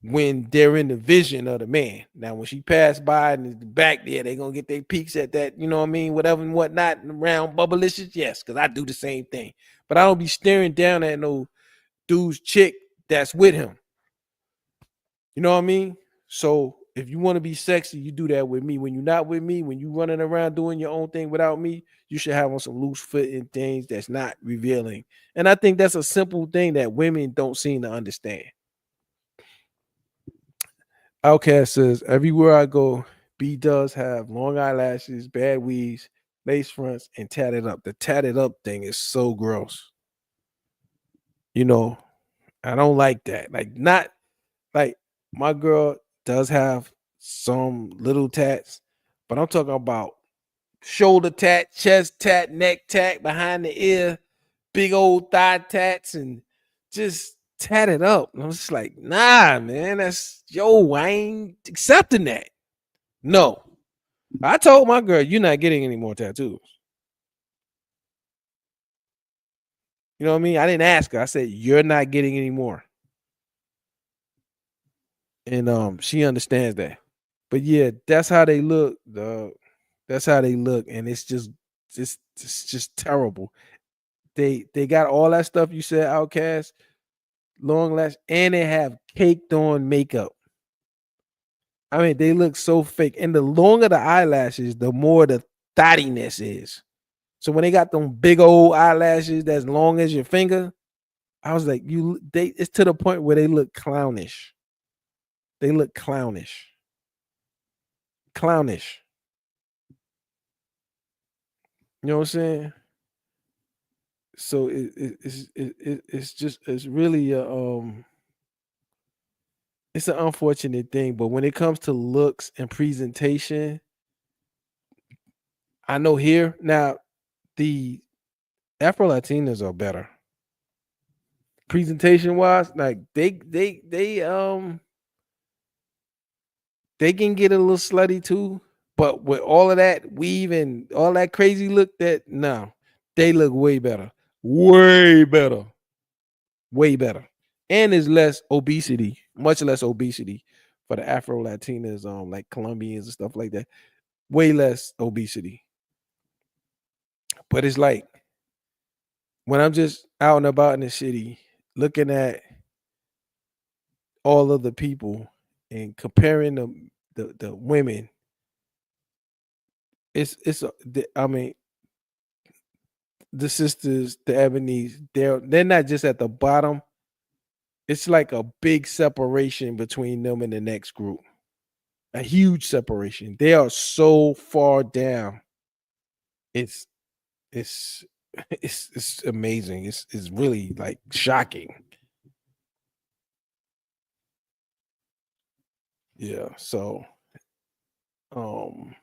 when they're in the vision of the man. Now, when she passed by and the back there, they gonna get their peeks at that, you know what I mean, whatever and whatnot, and around bubblicious, yes, because I do the same thing. But I don't be staring down at no dude's chick that's with him. You know what I mean? So If you want to be sexy, you do that with me. When you're not with me, when you running around doing your own thing without me, you should have on some loose fitting things that's not revealing. And I think that's a simple thing that women don't seem to understand. Outcast says, everywhere I go, B does have long eyelashes, bad weaves, lace fronts, and tatted up. The tatted up thing is so gross. You know, I don't like that. Like, not like my girl does have some little tats, but I'm talking about shoulder tat, chest tat, neck tat, behind the ear, big old thigh tats, and just tatted up. And I'm just like, nah, man, I ain't accepting that. No. I told my girl, you're not getting any more tattoos. You know what I mean? I didn't ask her. I said, you're not getting any more. And she understands that. But yeah, that's how they look, dog. That's how they look. And it's just terrible. They got all that stuff you said, Outcast, long lash, and they have caked on makeup. I mean, they look so fake. And the longer the eyelashes, the more the thottiness is. So when they got them big old eyelashes that's long as your finger, I was like, it's to the point where they look clownish. They look clownish. Clownish. You know what I'm saying? So it's really it's an unfortunate thing. But when it comes to looks and presentation, I know here now the Afro Latinas are better. Presentation wise, like they can get a little slutty too, but with all of that weave and all that crazy look, they look way better, way better, way better, and there's less obesity, much less obesity for the Afro Latinas, like Colombians and stuff like that, way less obesity. But it's like when I'm just out and about in the city, looking at all of the people and comparing the women, I mean, the sisters, the Ebony's, they're not just at the bottom. It's like a big separation between them and the next group. A huge separation. They are so far down. It's it's it's amazing. It's really like shocking. Yeah. So um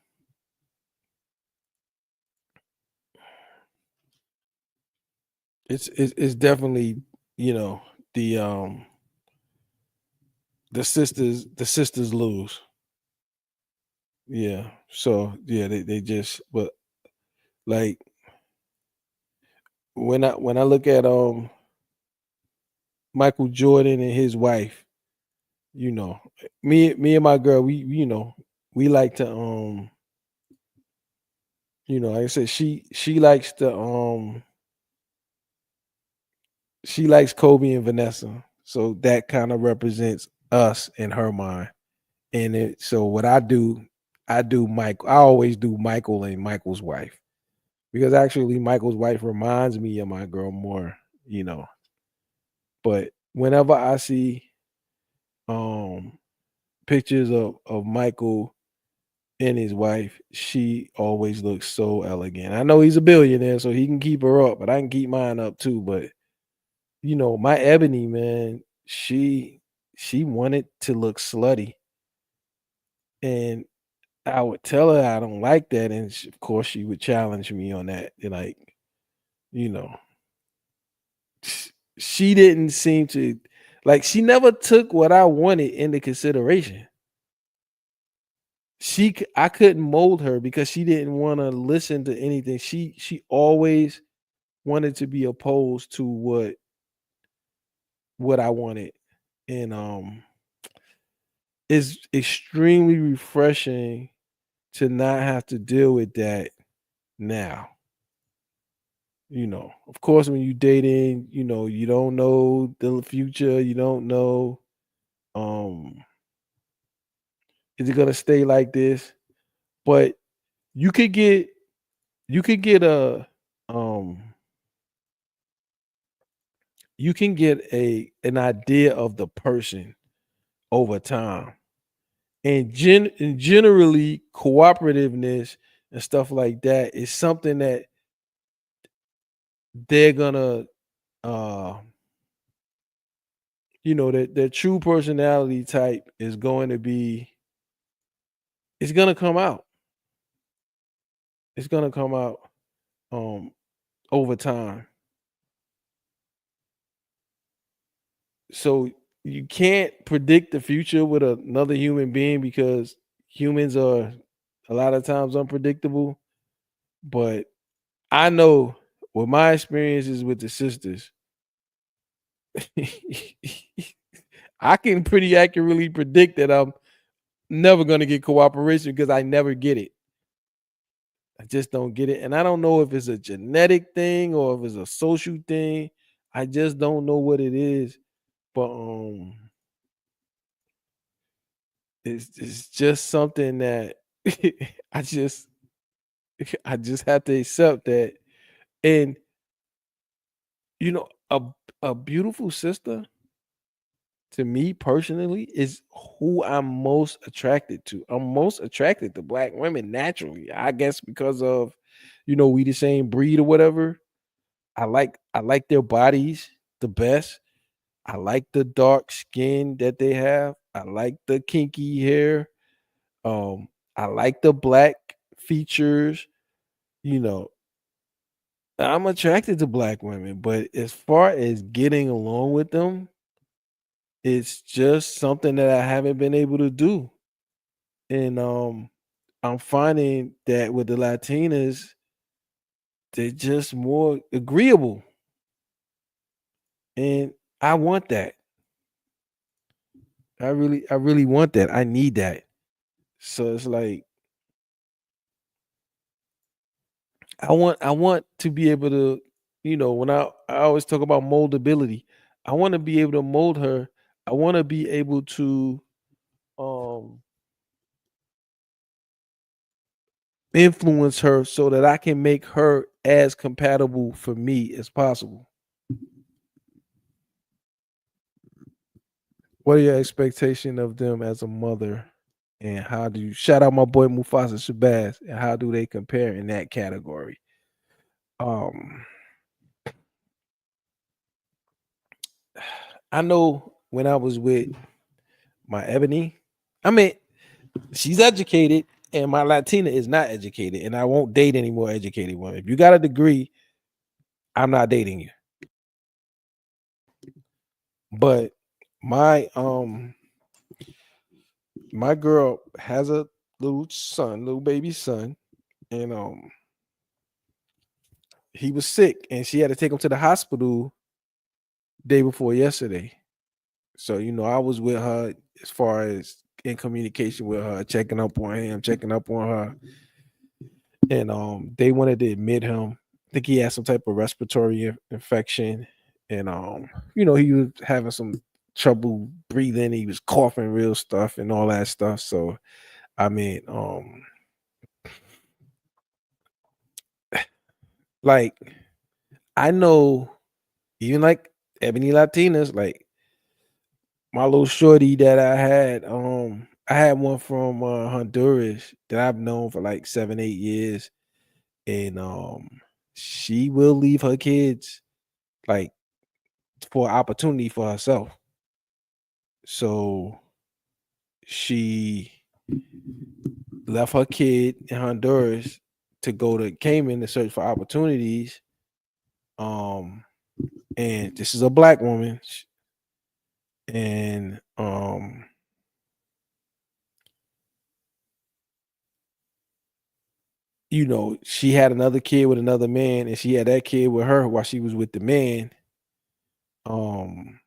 it's definitely, you know, the the sisters lose. Yeah. So yeah, they just, but like when I look at Michael Jordan and his wife, you know, me and my girl, we like to like I said, she likes to she likes Kobe and Vanessa. So that kind of represents us in her mind. So what I do Mike. I always do Michael and Michael's wife, because actually Michael's wife reminds me of my girl more, you know. But whenever I see um pictures of Michael and his wife, she always looks so elegant. I know he's a billionaire, so he can keep her up, but I can keep mine up too. But my Ebony, man, she wanted to look slutty, and I would tell her I don't like that, and of course she would challenge me on that. And like, you know, she didn't seem to, like, she never took what I wanted into consideration. I couldn't mold her because she didn't want to listen to anything. She always wanted to be opposed to what I wanted. And it's extremely refreshing to not have to deal with that now. Of course, when you dating, you don't know the future, you don't know um Is it gonna stay like this? But you could get a you can get an idea of the person over time. And generally cooperativeness and stuff like that is something that they're gonna that their true personality type is going to be it's gonna come out. It's gonna come out over time. So you can't predict the future with another human being because humans are a lot of times unpredictable. But I know with my experiences with the sisters, I can pretty accurately predict that I'm never going to get cooperation because I never get it. I just don't get it. And I don't know if it's a genetic thing or if it's a social thing. I just don't know what it is. But it's just something that I just have to accept that. And a beautiful sister to me personally is who I'm most attracted to. I'm most attracted to black women naturally. I guess because of we the same breed or whatever. I like their bodies the best. I like the dark skin that they have. I like the kinky hair. Um, I like the black features. You know, I'm attracted to black women, but as far as getting along with them, it's just something that I haven't been able to do. And I'm finding that with the Latinas, they're just more agreeable. And I want that. I really want that. I need that. So it's like I want to be able to, when I always talk about moldability, I want to be able to mold her. I want to be able to um influence her so that I can make her as compatible for me as possible. What are your expectation of them as a mother? And how do you shout out my boy Mufasa Shabazz? And how do they compare in that category? Um, I know when I was with my Ebony, I mean, she's educated, and my Latina is not educated, and I won't date any more educated women. If you got a degree, I'm not dating you. But my my girl has a little baby son, and he was sick, and she had to take him to the hospital day before yesterday. So I was with her as far as in communication with her, checking up on him, checking up on her, and they wanted to admit him. I think he had some type of respiratory infection, and he was having some trouble breathing. He was coughing real stuff and all that stuff. So I mean, like I know even like Ebony Latinas, like my little shorty that I had one from Honduras that I've known for like 7, 8 years, and she will leave her kids like for opportunity for herself. So she left her kid in Honduras to go to Cayman to search for opportunities. And this is a black woman, and she had another kid with another man, and she had that kid with her while she was with the man. Um,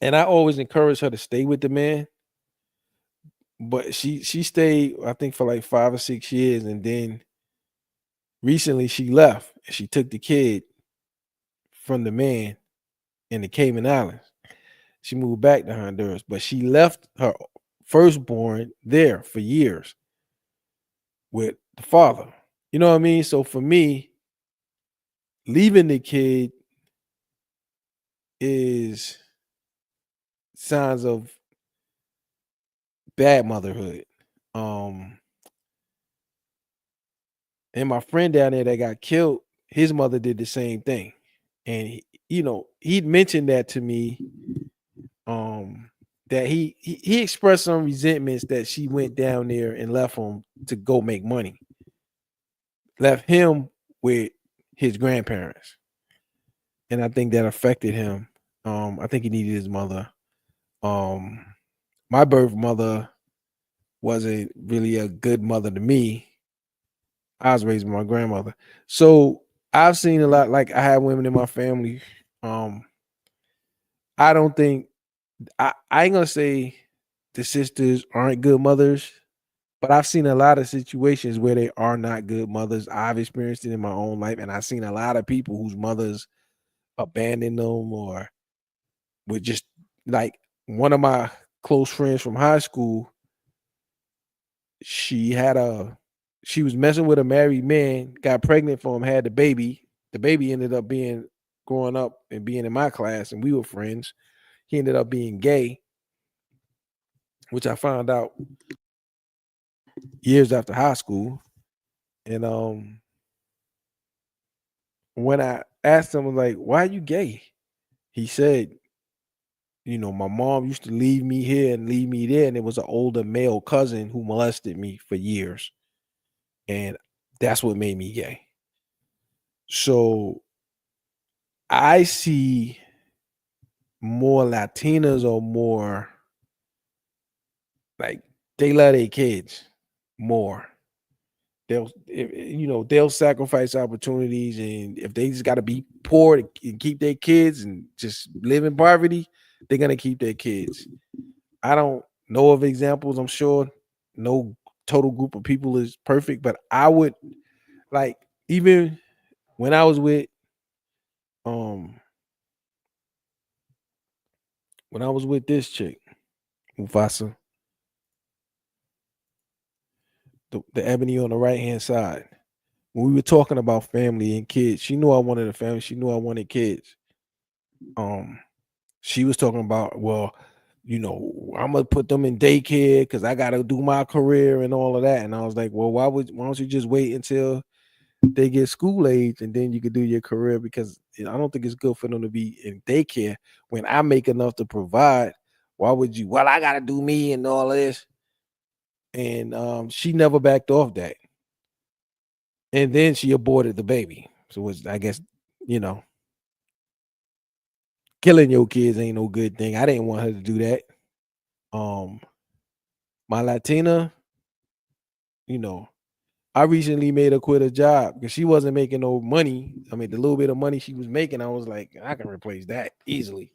and I always encourage her to stay with the man, but she stayed, I think, for like 5 or 6 years, and then recently she left and she took the kid from the man in the Cayman Islands. She moved back to Honduras, but she left her firstborn there for years with the father. You know what I mean? So for me, leaving the kid is signs of bad motherhood. And my friend down there that got killed, his mother did the same thing. And he'd mentioned that to me. That he expressed some resentments that she went down there and left him to go make money. Left him with his grandparents. And I think that affected him. I think he needed his mother. My birth mother wasn't really a good mother to me. I was raised by my grandmother. So I've seen a lot, like I have women in my family. I don't think I ain't gonna say the sisters aren't good mothers, but I've seen a lot of situations where they are not good mothers. I've experienced it in my own life, and I've seen a lot of people whose mothers abandoned them or would just like one of my close friends from high school. She was messing with a married man, got pregnant for him, had the baby. The baby ended up growing up and being in my class, and we were friends. He ended up being gay, which I found out years after high school. And when I asked him, like, why are you gay? He said, my mom used to leave me here and leave me there, and it was an older male cousin who molested me for years. And that's what made me gay. So I see more Latinas or more like they love their kids more. They'll sacrifice opportunities, and if they just got to be poor and keep their kids and just live in poverty, they're gonna keep their kids. I don't know of examples. I'm sure no total group of people is perfect, but I would like even when I was with this chick, Mufasa, the Ebony on the right hand side. When we were talking about family and kids, she knew I wanted a family. She knew I wanted kids. She was talking about, well, I'm gonna put them in daycare because I gotta do my career and all of that. And I was like, well, why don't you just wait until they get school age and then you could do your career? Because I don't think it's good for them to be in daycare when I make enough to provide. Why would you? Well, I gotta do me and all this. And she never backed off that. And then she aborted the baby. So it's, I guess, killing your kids ain't no good thing. I didn't want her to do that. My Latina, I recently made her quit a job because she wasn't making no money. I mean, the little bit of money she was making, I was like, I can replace that easily.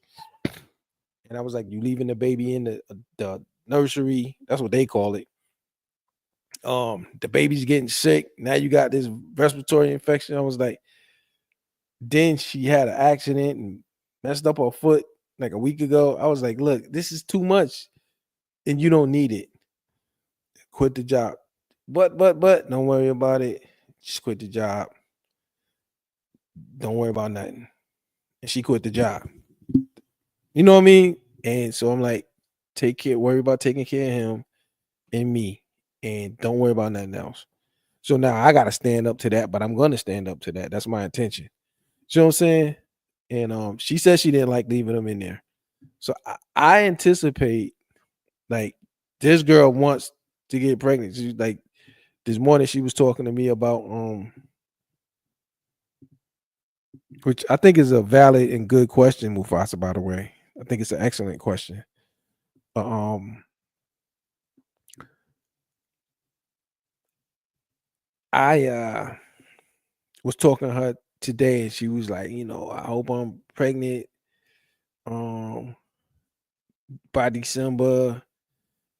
And I was like, you leaving the baby in the nursery? That's what they call it. The baby's getting sick. Now you got this respiratory infection. I was like, then she had an accident and messed up her foot like a week ago. I was like, look, this is too much and you don't need it. Quit the job. But don't worry about it. Just quit the job. Don't worry about nothing. And she quit the job. You know what I mean? And so I'm like, worry about taking care of him and me. And don't worry about nothing else. So now I gotta stand up to that, but I'm gonna stand up to that. That's my intention. You know what I'm saying? And she said she didn't like leaving them in there. So I anticipate like this girl wants to get pregnant. She's like this morning she was talking to me about which I think is a valid and good question, Mufasa, by the way. I think it's an excellent question. I was talking to her today and she was like, I hope I'm pregnant by December,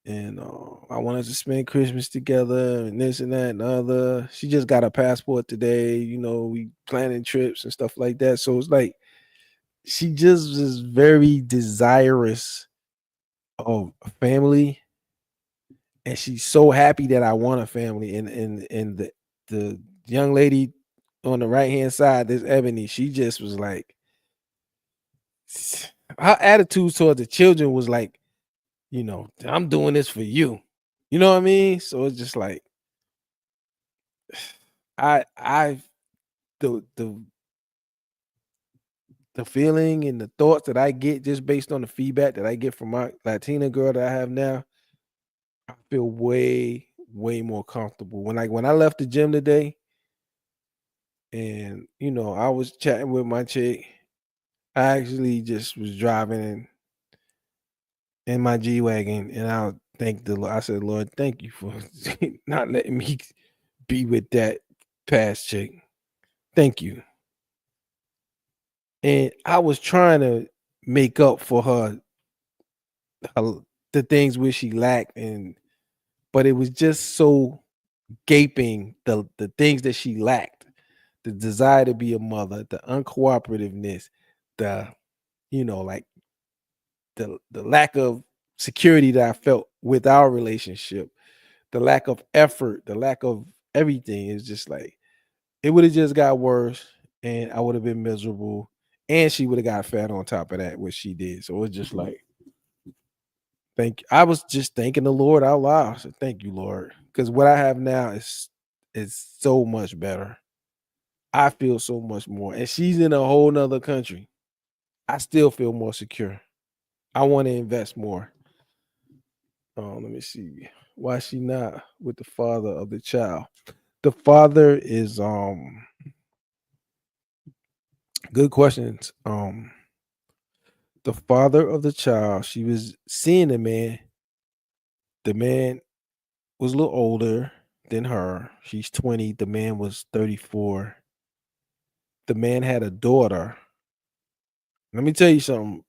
and I wanted to spend Christmas together and this and that and the other. She just got a passport today, we planning trips and stuff like that. So it's like she just is very desirous of family and she's so happy that I want a family. And the young lady on the right hand side, this Ebony, she just was like, her attitude towards the children was like, I'm doing this for you. You know what I mean? So it's just like, I the feeling and the thoughts that I get just based on the feedback that I get from my Latina girl that I have now, I feel way more comfortable. When I left the gym today, and I was chatting with my chick, I actually just was driving in my G-Wagon, and I said, Lord, thank you for not letting me be with that past chick. Thank you. And I was trying to make up for her the things which she lacked, but it was just so gaping, the things that she lacked, the desire to be a mother, the uncooperativeness, the like the lack of security that I felt with our relationship, the lack of effort, the lack of everything. Is just like, it would have just got worse, and I would have been miserable, and she would have got fat on top of that, what she did. So it's just like, I was just thanking the Lord out loud. I said, thank you, Lord. Because what I have now is so much better. I feel so much more. And she's in a whole nother country. I still feel more secure. I want to invest more. Let me see. Why is she not with the father of the child? The father is good questions. The father of the child, she was seeing the man. The man was a little older than her. She's 20. The man was 34. The man had a daughter. Let me tell you something.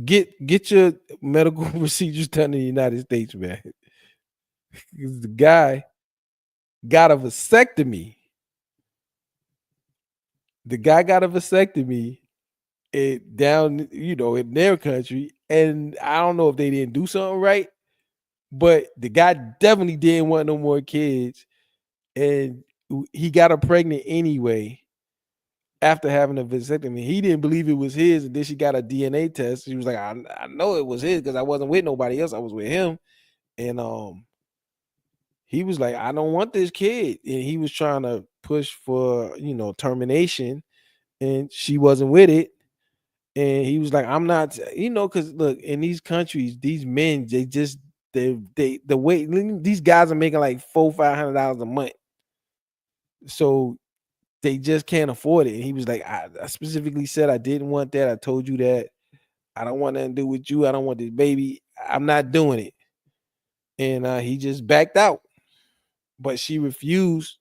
Get your medical procedures done in the United States, man. 'Cause the guy got a vasectomy. The guy got a vasectomy down, in their country, and I don't know if they didn't do something right, but the guy definitely didn't want no more kids, and he got her pregnant anyway. After having a vasectomy, he didn't believe it was his, and then she got a DNA test. She was like, I know it was his because I wasn't with nobody else. I was with him. And he was like, I don't want this kid. And he was trying to push for, termination, and she wasn't with it. And he was like, I'm not, because look, in these countries, these men, the way these guys are making like $400-500 a month. So they just can't afford it. And he was like, I specifically said I didn't want that. I told you that. I don't want nothing to do with you. I don't want this baby. I'm not doing it. And he just backed out. But she refused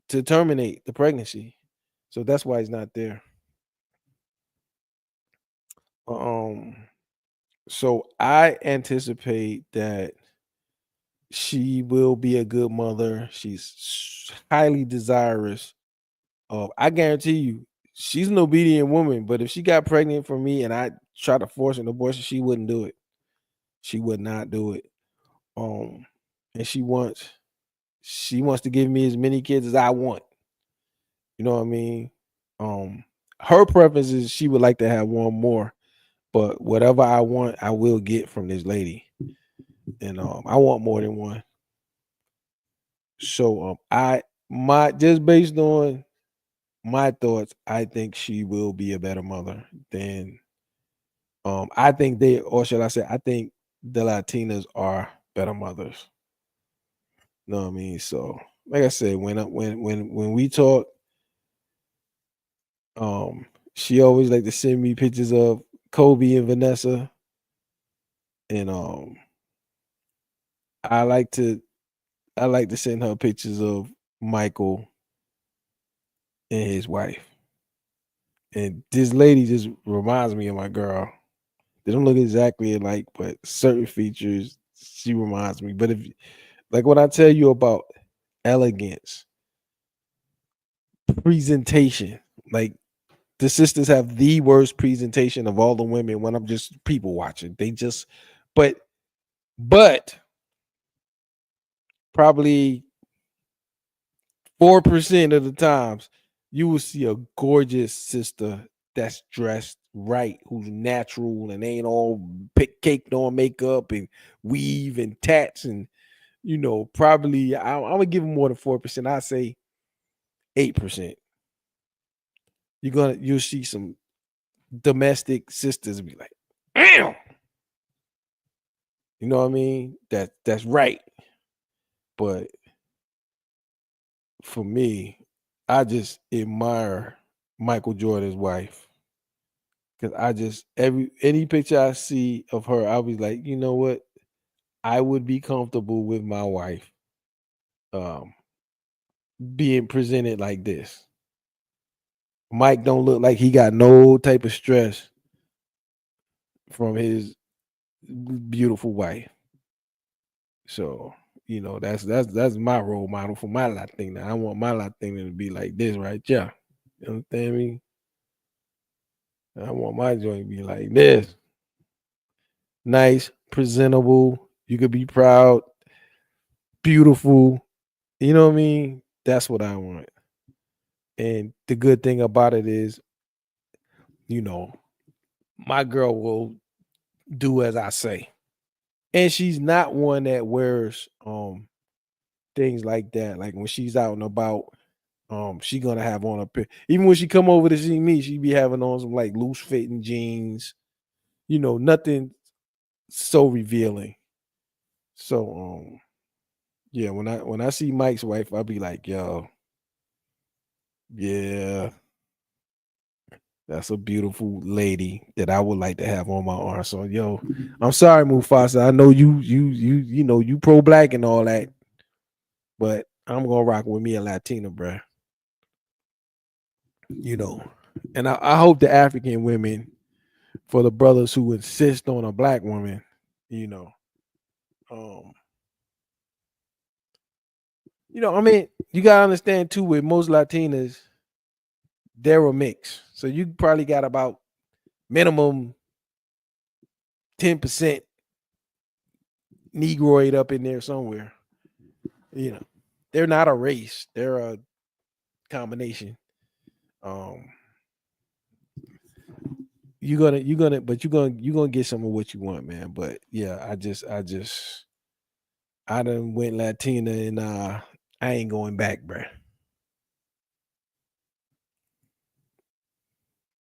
to terminate the pregnancy. So that's why he's not there. So I anticipate that she will be a good mother. She's highly desirous. I guarantee you, she's an obedient woman, but if she got pregnant for me and I try to force an abortion, she wouldn't do it. She would not do it. And she wants to give me as many kids as I want. You know what I mean? Her preference is she would like to have one more, but whatever I want, I will get from this lady. And I want more than one. So just based on my thoughts, I think she will be a better mother than I think I think the Latinas are better mothers. You know what I mean? So like I said, when we talk, she always like to send me pictures of Kobe and Vanessa. And I like to send her pictures of Michael and his wife. And this lady just reminds me of my girl. They don't look exactly alike, but certain features she reminds me. But like when I tell you about elegance, presentation, like the sisters have the worst presentation of all the women when I'm just people watching. They just but probably 4% of the times you will see a gorgeous sister that's dressed right, who's natural and ain't all caked on makeup and weave and tats and probably I'm gonna give them more than 4%. I say 8%. You'll see some domestic sisters be like, damn, you know what I mean? That's right. But for me, I just admire Michael Jordan's wife. Cause I just any picture I see of her, I'll be like, you know what? I would be comfortable with my wife being presented like this. Mike don't look like he got no type of stress from his beautiful wife. So, that's my role model for my Latina. I want my Latina to be like this, right? Yeah. You understand me? I want my joint to be like this. Nice, presentable. You could be proud, beautiful. You know what I mean? That's what I want. And the good thing about it is, my girl will do as I say. And she's not one that wears things like that. Like when she's out and about, she gonna have on a pair. Even when she come over to see me, she be having on some like loose fitting jeans, nothing so revealing. So yeah, when I see Mike's wife, I'll be like, yo, yeah, that's a beautiful lady that I would like to have on my arm. So yo, I'm sorry, Mufasa. I know you pro black and all that, but I'm gonna rock with me a Latina, bruh. And I hope the African women, for the brothers who insist on a black woman, um, I mean, you gotta understand too, with most Latinas, they're a mix. So you probably got about minimum 10% Negroid up in there somewhere. They're not a race, they're a combination. You're gonna get some of what you want, man. But yeah, I done went Latina and I ain't going back, bruh.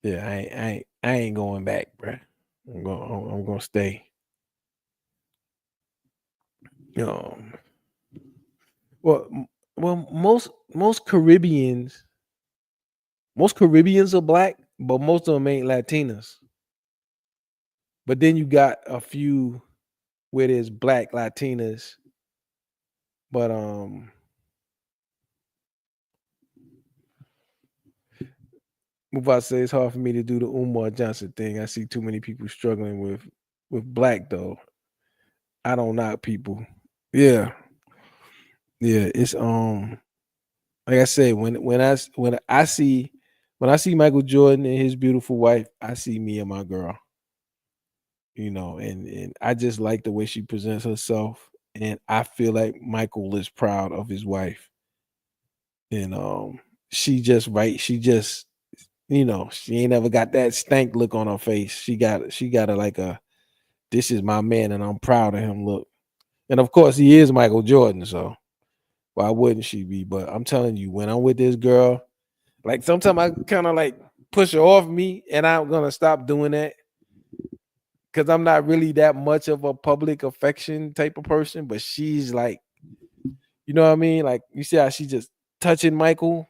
Yeah, I ain't going back, bruh. I'm gonna stay. Well, most Caribbeans are black, but most of them ain't Latinas. But then you got a few where there's black Latinas, but Mufasa say it's hard for me to do the Umar Johnson thing. I see too many people struggling with black though. I don't knock people. Yeah, yeah. It's like I said, when I see Michael Jordan and his beautiful wife, I see me and my girl. And I just like the way she presents herself, and I feel like Michael is proud of his wife. And she just right. She just she ain't ever got that stank look on her face. She got a like a this is my man and I'm proud of him look. And of course he is Michael Jordan, so why wouldn't she be? But I'm telling you, when I'm with this girl, like sometimes I kind of like push her off me, and I'm gonna stop doing that because I'm not really that much of a public affection type of person. But she's like, you know what I mean? Like you see how she just touching Michael,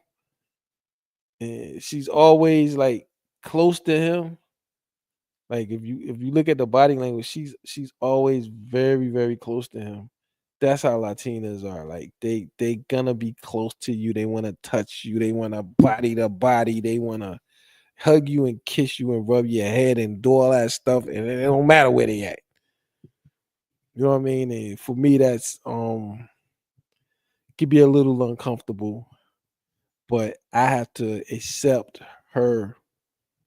and she's always like close to him. Like if you look at the body language, she's always very, very close to him. That's how Latinas are. Like they gonna be close to you. They want to touch you. They want to body to body. They want to hug you and kiss you and rub your head and do all that stuff. And it don't matter where they at. You know what I mean? And for me, that's could be a little uncomfortable, but I have to accept her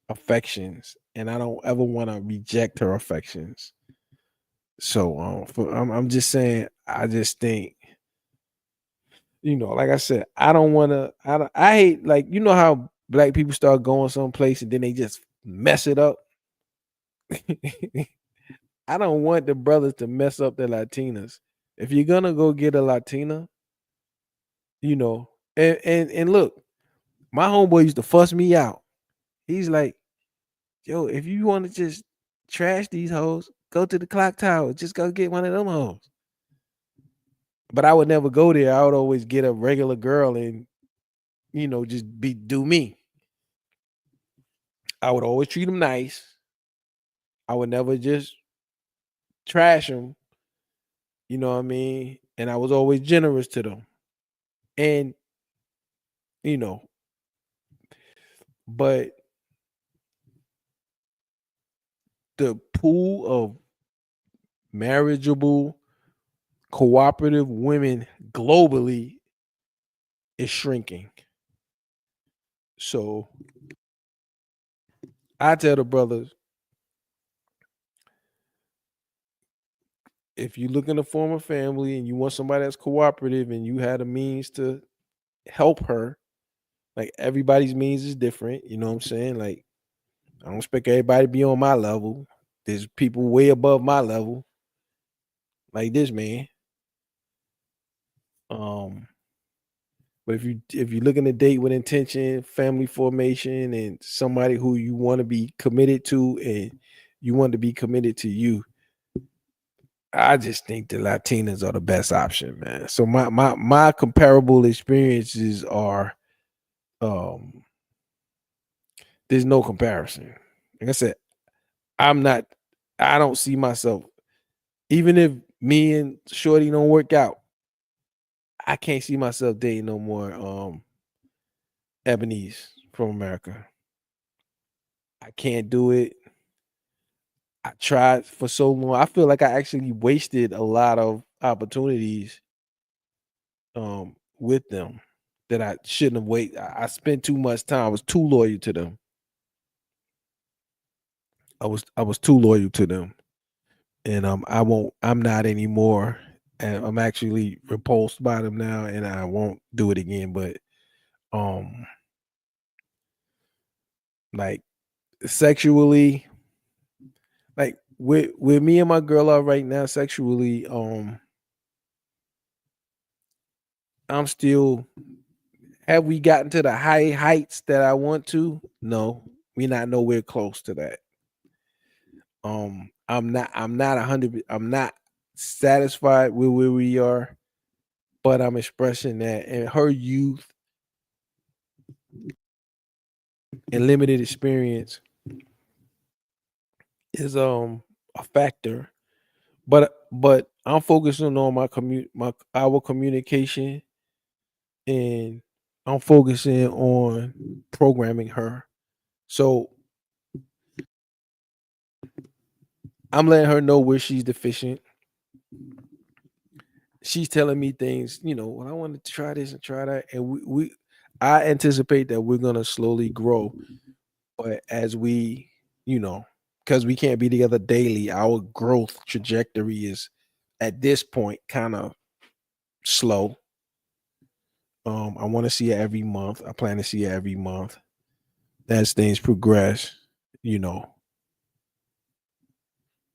affections, and I don't ever want to reject her affections. So I'm just saying, I just think, like I said, I don't want to. I hate, like, how black people start going someplace and then they just mess it up. I don't want the brothers to mess up the Latinas. If you're gonna go get a Latina, and look, my homeboy used to fuss me out. He's like, yo, if you want to just trash these hoes, go to the clock tower. Just go get one of them hoes. But I would never go there. I would always get a regular girl and, just do me. I would always treat them nice. I would never just trash them. You know what I mean? And I was always generous to them. And, but the pool of marriageable, cooperative women globally is shrinking. So I tell the brothers, if you're looking to form a family and you want somebody that's cooperative and you had a means to help her, like, everybody's means is different. You know what I'm saying? Like, I don't expect everybody to be on my level. There's people way above my level, like this man. But if you're looking to date with intention, family formation, and somebody who you want to be committed to, and you want to be committed to you, I just think the Latinas are the best option, man. So my comparable experiences are, there's no comparison. Like I said, I don't see myself, even if me and Shorty don't work out, I can't see myself dating no more Ebony's from America. I can't do it. I tried for so long. I feel like I actually wasted a lot of opportunities with them that I shouldn't have waited. I spent too much time. I was too loyal to them. I was too loyal to them. And I'm not anymore. And I'm actually repulsed by them now, and I won't do it again. But like, sexually, like, where me and my girl are right now sexually, I'm still, have we gotten to the high heights that I want to? No, we're not nowhere close to that. I'm not 100. I'm not satisfied with where we are, but I'm expressing that. And her youth and limited experience is a factor. But I'm focusing on our communication, and I'm focusing on programming her. So I'm letting her know where she's deficient. She's telling me things, when I wanted to try this and try that. And I anticipate that we're gonna slowly grow. But as we, because we can't be together daily, our growth trajectory is at this point kind of slow. I want to see it every month. I plan to see it every month as things progress.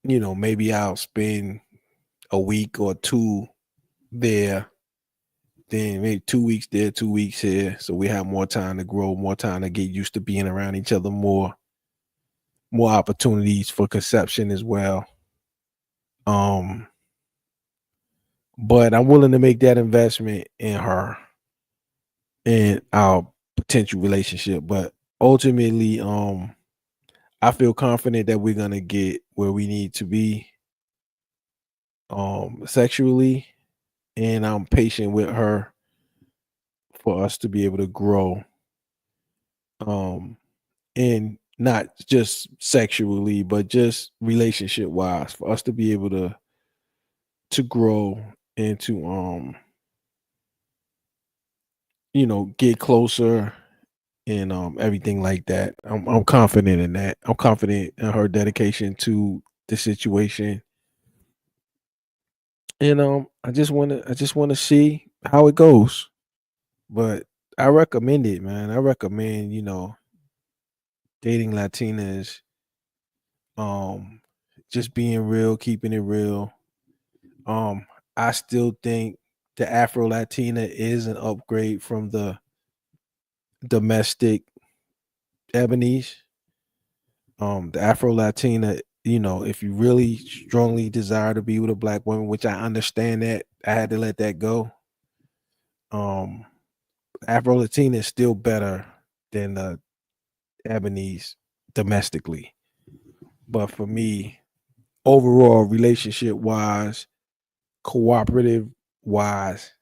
Maybe I'll spend a week or two there, then maybe 2 weeks there, 2 weeks here. So we have more time to grow, more time to get used to being around each other more opportunities for conception as well. But I'm willing to make that investment in her and our potential relationship. But ultimately, I feel confident that we're gonna get where we need to be sexually, and I'm patient with her for us to be able to grow, and not just sexually, but just relationship wise, for us to be able to grow and to get closer and everything like that. I'm confident in that. I'm confident in her dedication to the situation, And I just wanna see how it goes. But I recommend it, man. I recommend, dating Latinas, um, just being real, keeping it real. Um, I still think the Afro Latina is an upgrade from the domestic ebonies. The Afro Latina, if you really strongly desire to be with a black woman, which I understand that, I had to let that go. Um, Afro Latina is still better than the ebonies domestically. But for me, overall, relationship wise, cooperative wise,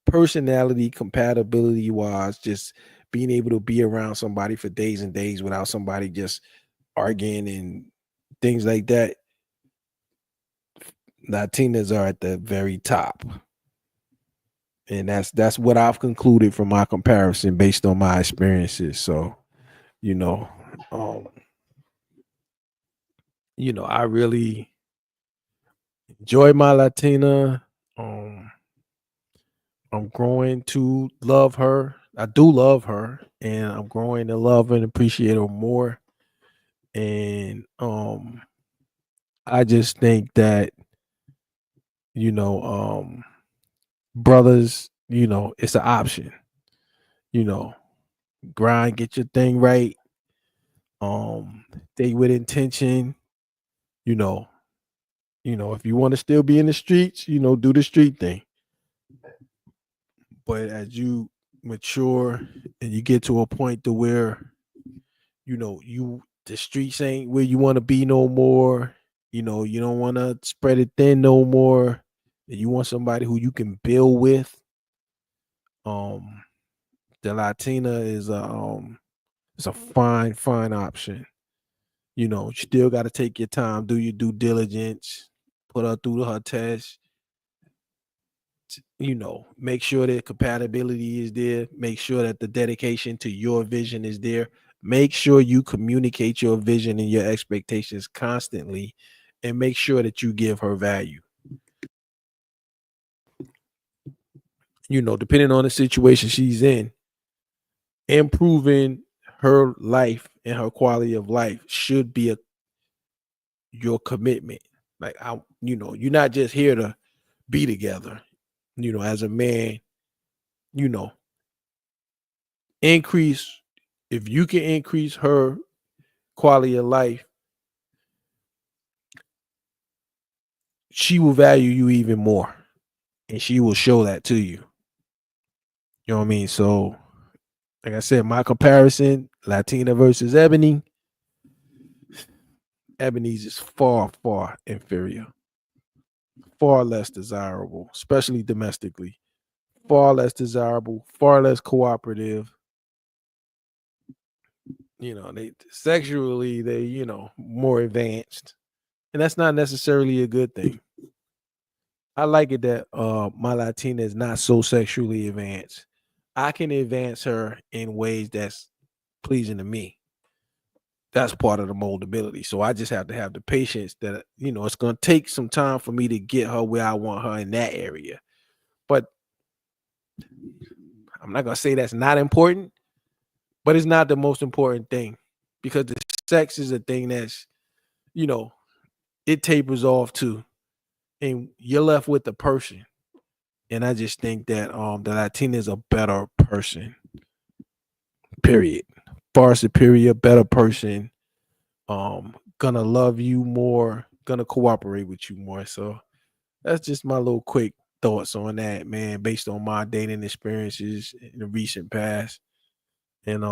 personality compatibility wise, just being able to be around somebody for days and days without somebody just arguing and things like that, Latinas are at the very top. And that's what I've concluded from my comparison based on my experiences. So, you know, um, I really enjoy my Latina. Um, I'm growing to love her. I do love her, and I'm growing to love and appreciate her more. And I just think that, you know, um brothers, it's an option. You know, grind, get your thing right. Stay with intention. You know, if you want to still be in the streets, do the street thing. But as you mature and you get to a point to where, you the streets ain't where you want to be no more. You don't want to spread it thin no more. And you want somebody who you can build with. Um, the Latina is a fine, fine option. You still got to take your time, do your due diligence, put her through her test. Make sure that compatibility is there. Make sure that the dedication to your vision is there. Make sure you communicate your vision and your expectations constantly, and make sure that you give her value. Depending on the situation she's in, improving her life and her quality of life should be your commitment. Like you're not just here to be together. As a man, you know, increase if you can increase her quality of life, she will value you even more, and she will show that to you. You know what I mean? So, like I said, my comparison, Latina versus Ebony, Ebony's is far, far inferior, far less desirable, especially domestically. Far less desirable, far less cooperative. They sexually, more advanced. And that's not necessarily a good thing. I like it that my Latina is not so sexually advanced. I can advance her in ways that's pleasing to me. That's part of the moldability. So I just have to have the patience that it's going to take some time for me to get her where I want her in that area. But I'm not going to say that's not important, but it's not the most important thing, because the sex is a thing that's, it tapers off too, and you're left with the person. And I just think that the Latina is a better person. Period. Far superior, better person. Gonna love you more, gonna cooperate with you more. So that's just my little quick thoughts on that, man, based on my dating experiences in the recent past. And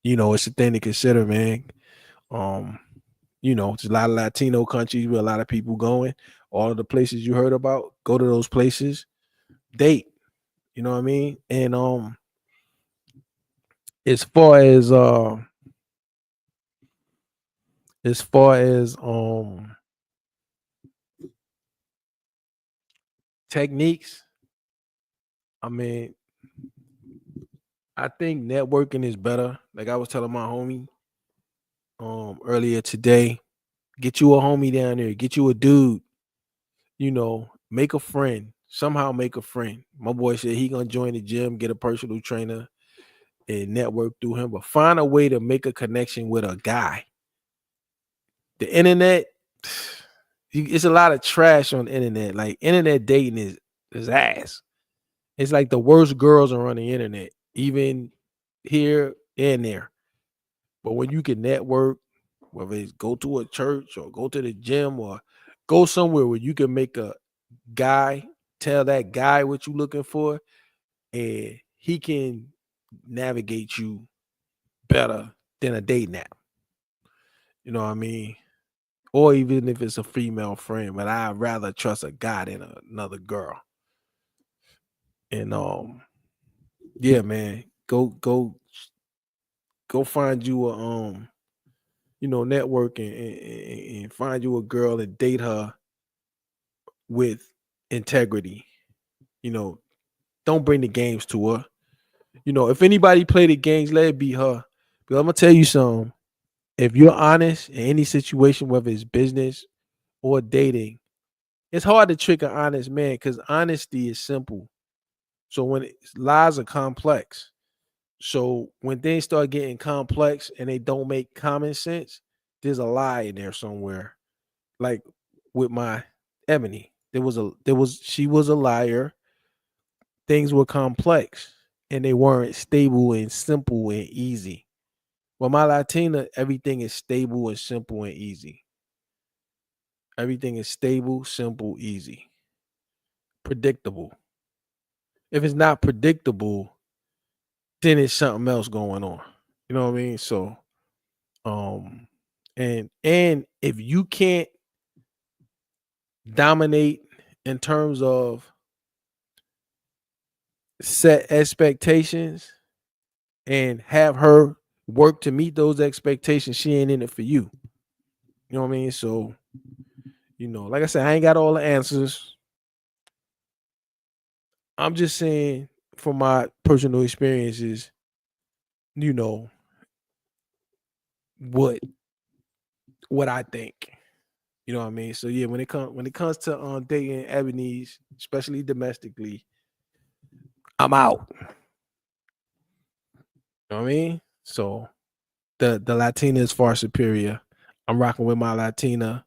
it's a thing to consider, man. Um, there's a lot of Latino countries where a lot of people going. All of the places you heard about, go to those places, date. You know what I mean? And as far as as far as techniques, I mean, I think networking is better. Like I was telling my homie earlier today, get you a homie down there, get you a dude, make a friend. Somehow make a friend. My boy said he gonna join the gym, get a personal trainer, and network through him. But find a way to make a connection with a guy. The internet, it's a lot of trash on the internet. Like internet dating is ass. It's like the worst girls are on the internet, even here and there. But when you can network, whether it's go to a church or go to the gym or go somewhere where you can make a guy tell that guy what you're looking for, and he can navigate you better than a dating app. You know what I mean? Or even if it's a female friend, but I'd rather trust a guy than another girl. And yeah, man, go find you a network and find you a girl and date her with integrity. Don't bring the games to her. If anybody play the games, let it be her. But I'm gonna tell you something. If you're honest in any situation, whether it's business or dating, it's hard to trick an honest man because honesty is simple. So when lies are complex. So when things start getting complex and they don't make common sense, there's a lie in there somewhere. Like with my Ebony, she was a liar. Things were complex and they weren't stable and simple and easy. Well, my Latina, everything is stable and simple and easy. Everything is stable, simple, easy, predictable. If it's not predictable, then it's something else going on. You know what I mean? So, and if you can't dominate in terms of set expectations and have her work to meet those expectations, she ain't in it for you. You know what I mean? So, like I said, I ain't got all the answers. I'm just saying from my personal experiences, what I think. You know what I mean? So yeah, when it comes to dating Ebony's, especially domestically, I'm out. You know what I mean? So the Latina is far superior. I'm rocking with my Latina.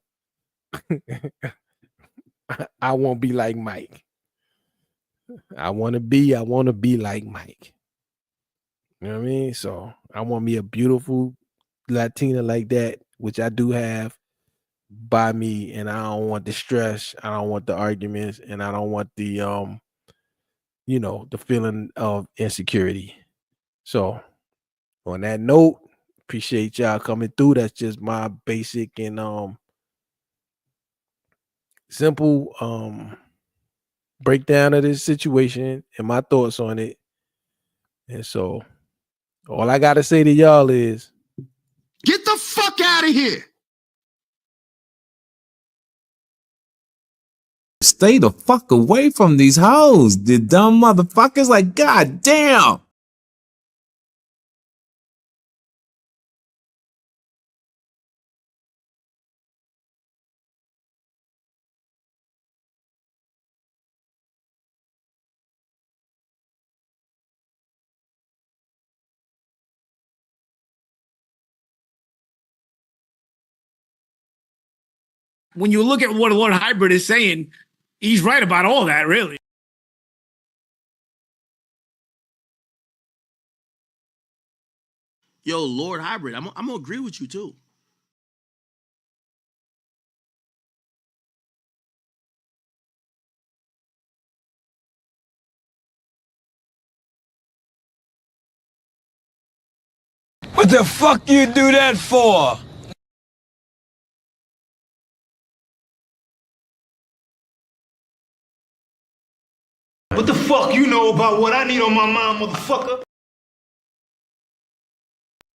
I won't be like Mike. I want to be like Mike. You know what I mean? So I want me a beautiful Latina like that, which I do have by me, and I don't want the stress, I don't want the arguments, and I don't want the the feeling of insecurity. So on that note, appreciate y'all coming through. That's just my basic and simple breakdown of this situation and my thoughts on it. And so all I gotta say to y'all is Get the fuck out of here. Stay the fuck away from these hoes. The dumb motherfuckers, like, god damn. When you look at what Lord Hybrid is saying, he's right about all that, really. Yo, Lord Hybrid, I'm gonna agree with you too. What the fuck you do that for? What the fuck you know about what I need on my mind, motherfucker?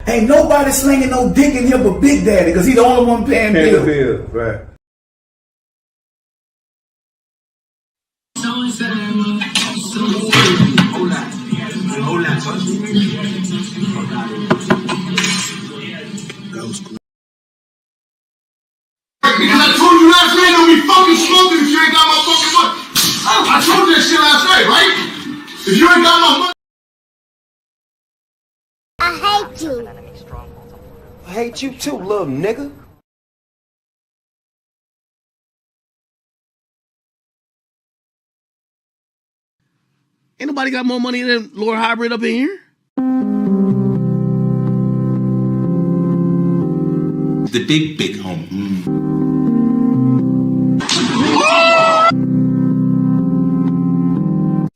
Ain't nobody slinging no dick in here but Big Daddy, because he the only one paying bills. Right. Because I told you last night, don't be fucking smoking if you ain't got If you ain't got my money. I hate you. I hate you too, little nigga. Ain't nobody got more money than Lord Hybrid up in here. The big home.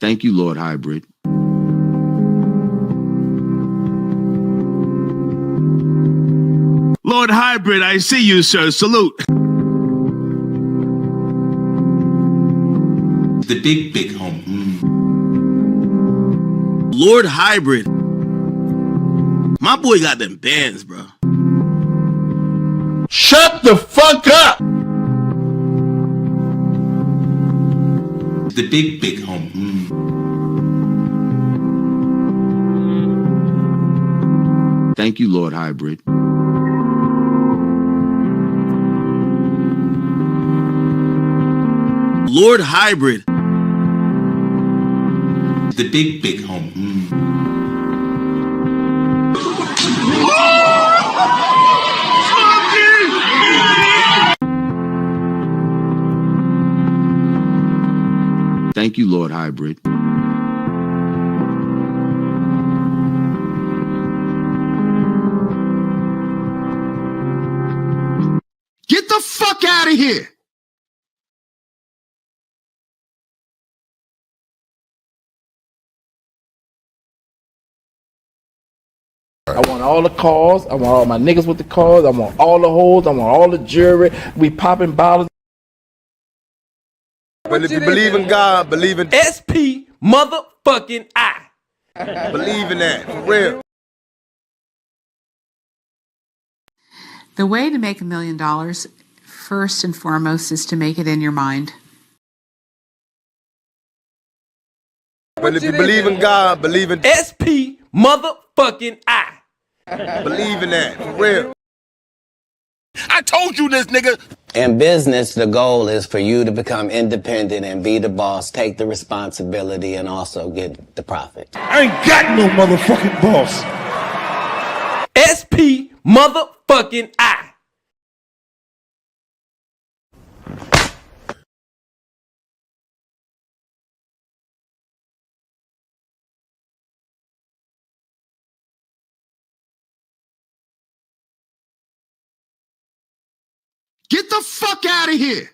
Thank you, Lord Hybrid. Lord Hybrid, I see you, sir. Salute. The big home. Lord Hybrid. My boy got them bands, bro. Shut the fuck up. The big home. Thank you, Lord Hybrid. Lord Hybrid. The big home. Thank you, Lord Hybrid. Get the fuck out of here. I want all the cars. I want all my niggas with the cars. I want all the hoes. I want all the jewelry. We popping bottles. But if you believe in God, believe in SP motherfucking I. believe in that for real. The way to make $1 million, first and foremost, is to make it in your mind. But if you believe in God, believe in SP motherfucking I. believe in that for real. I told you this, nigga. In business, the goal is for you to become independent and be the boss, take the responsibility, and also get the profit. I ain't got no motherfucking boss. SP motherfucking I. Get the fuck out of here.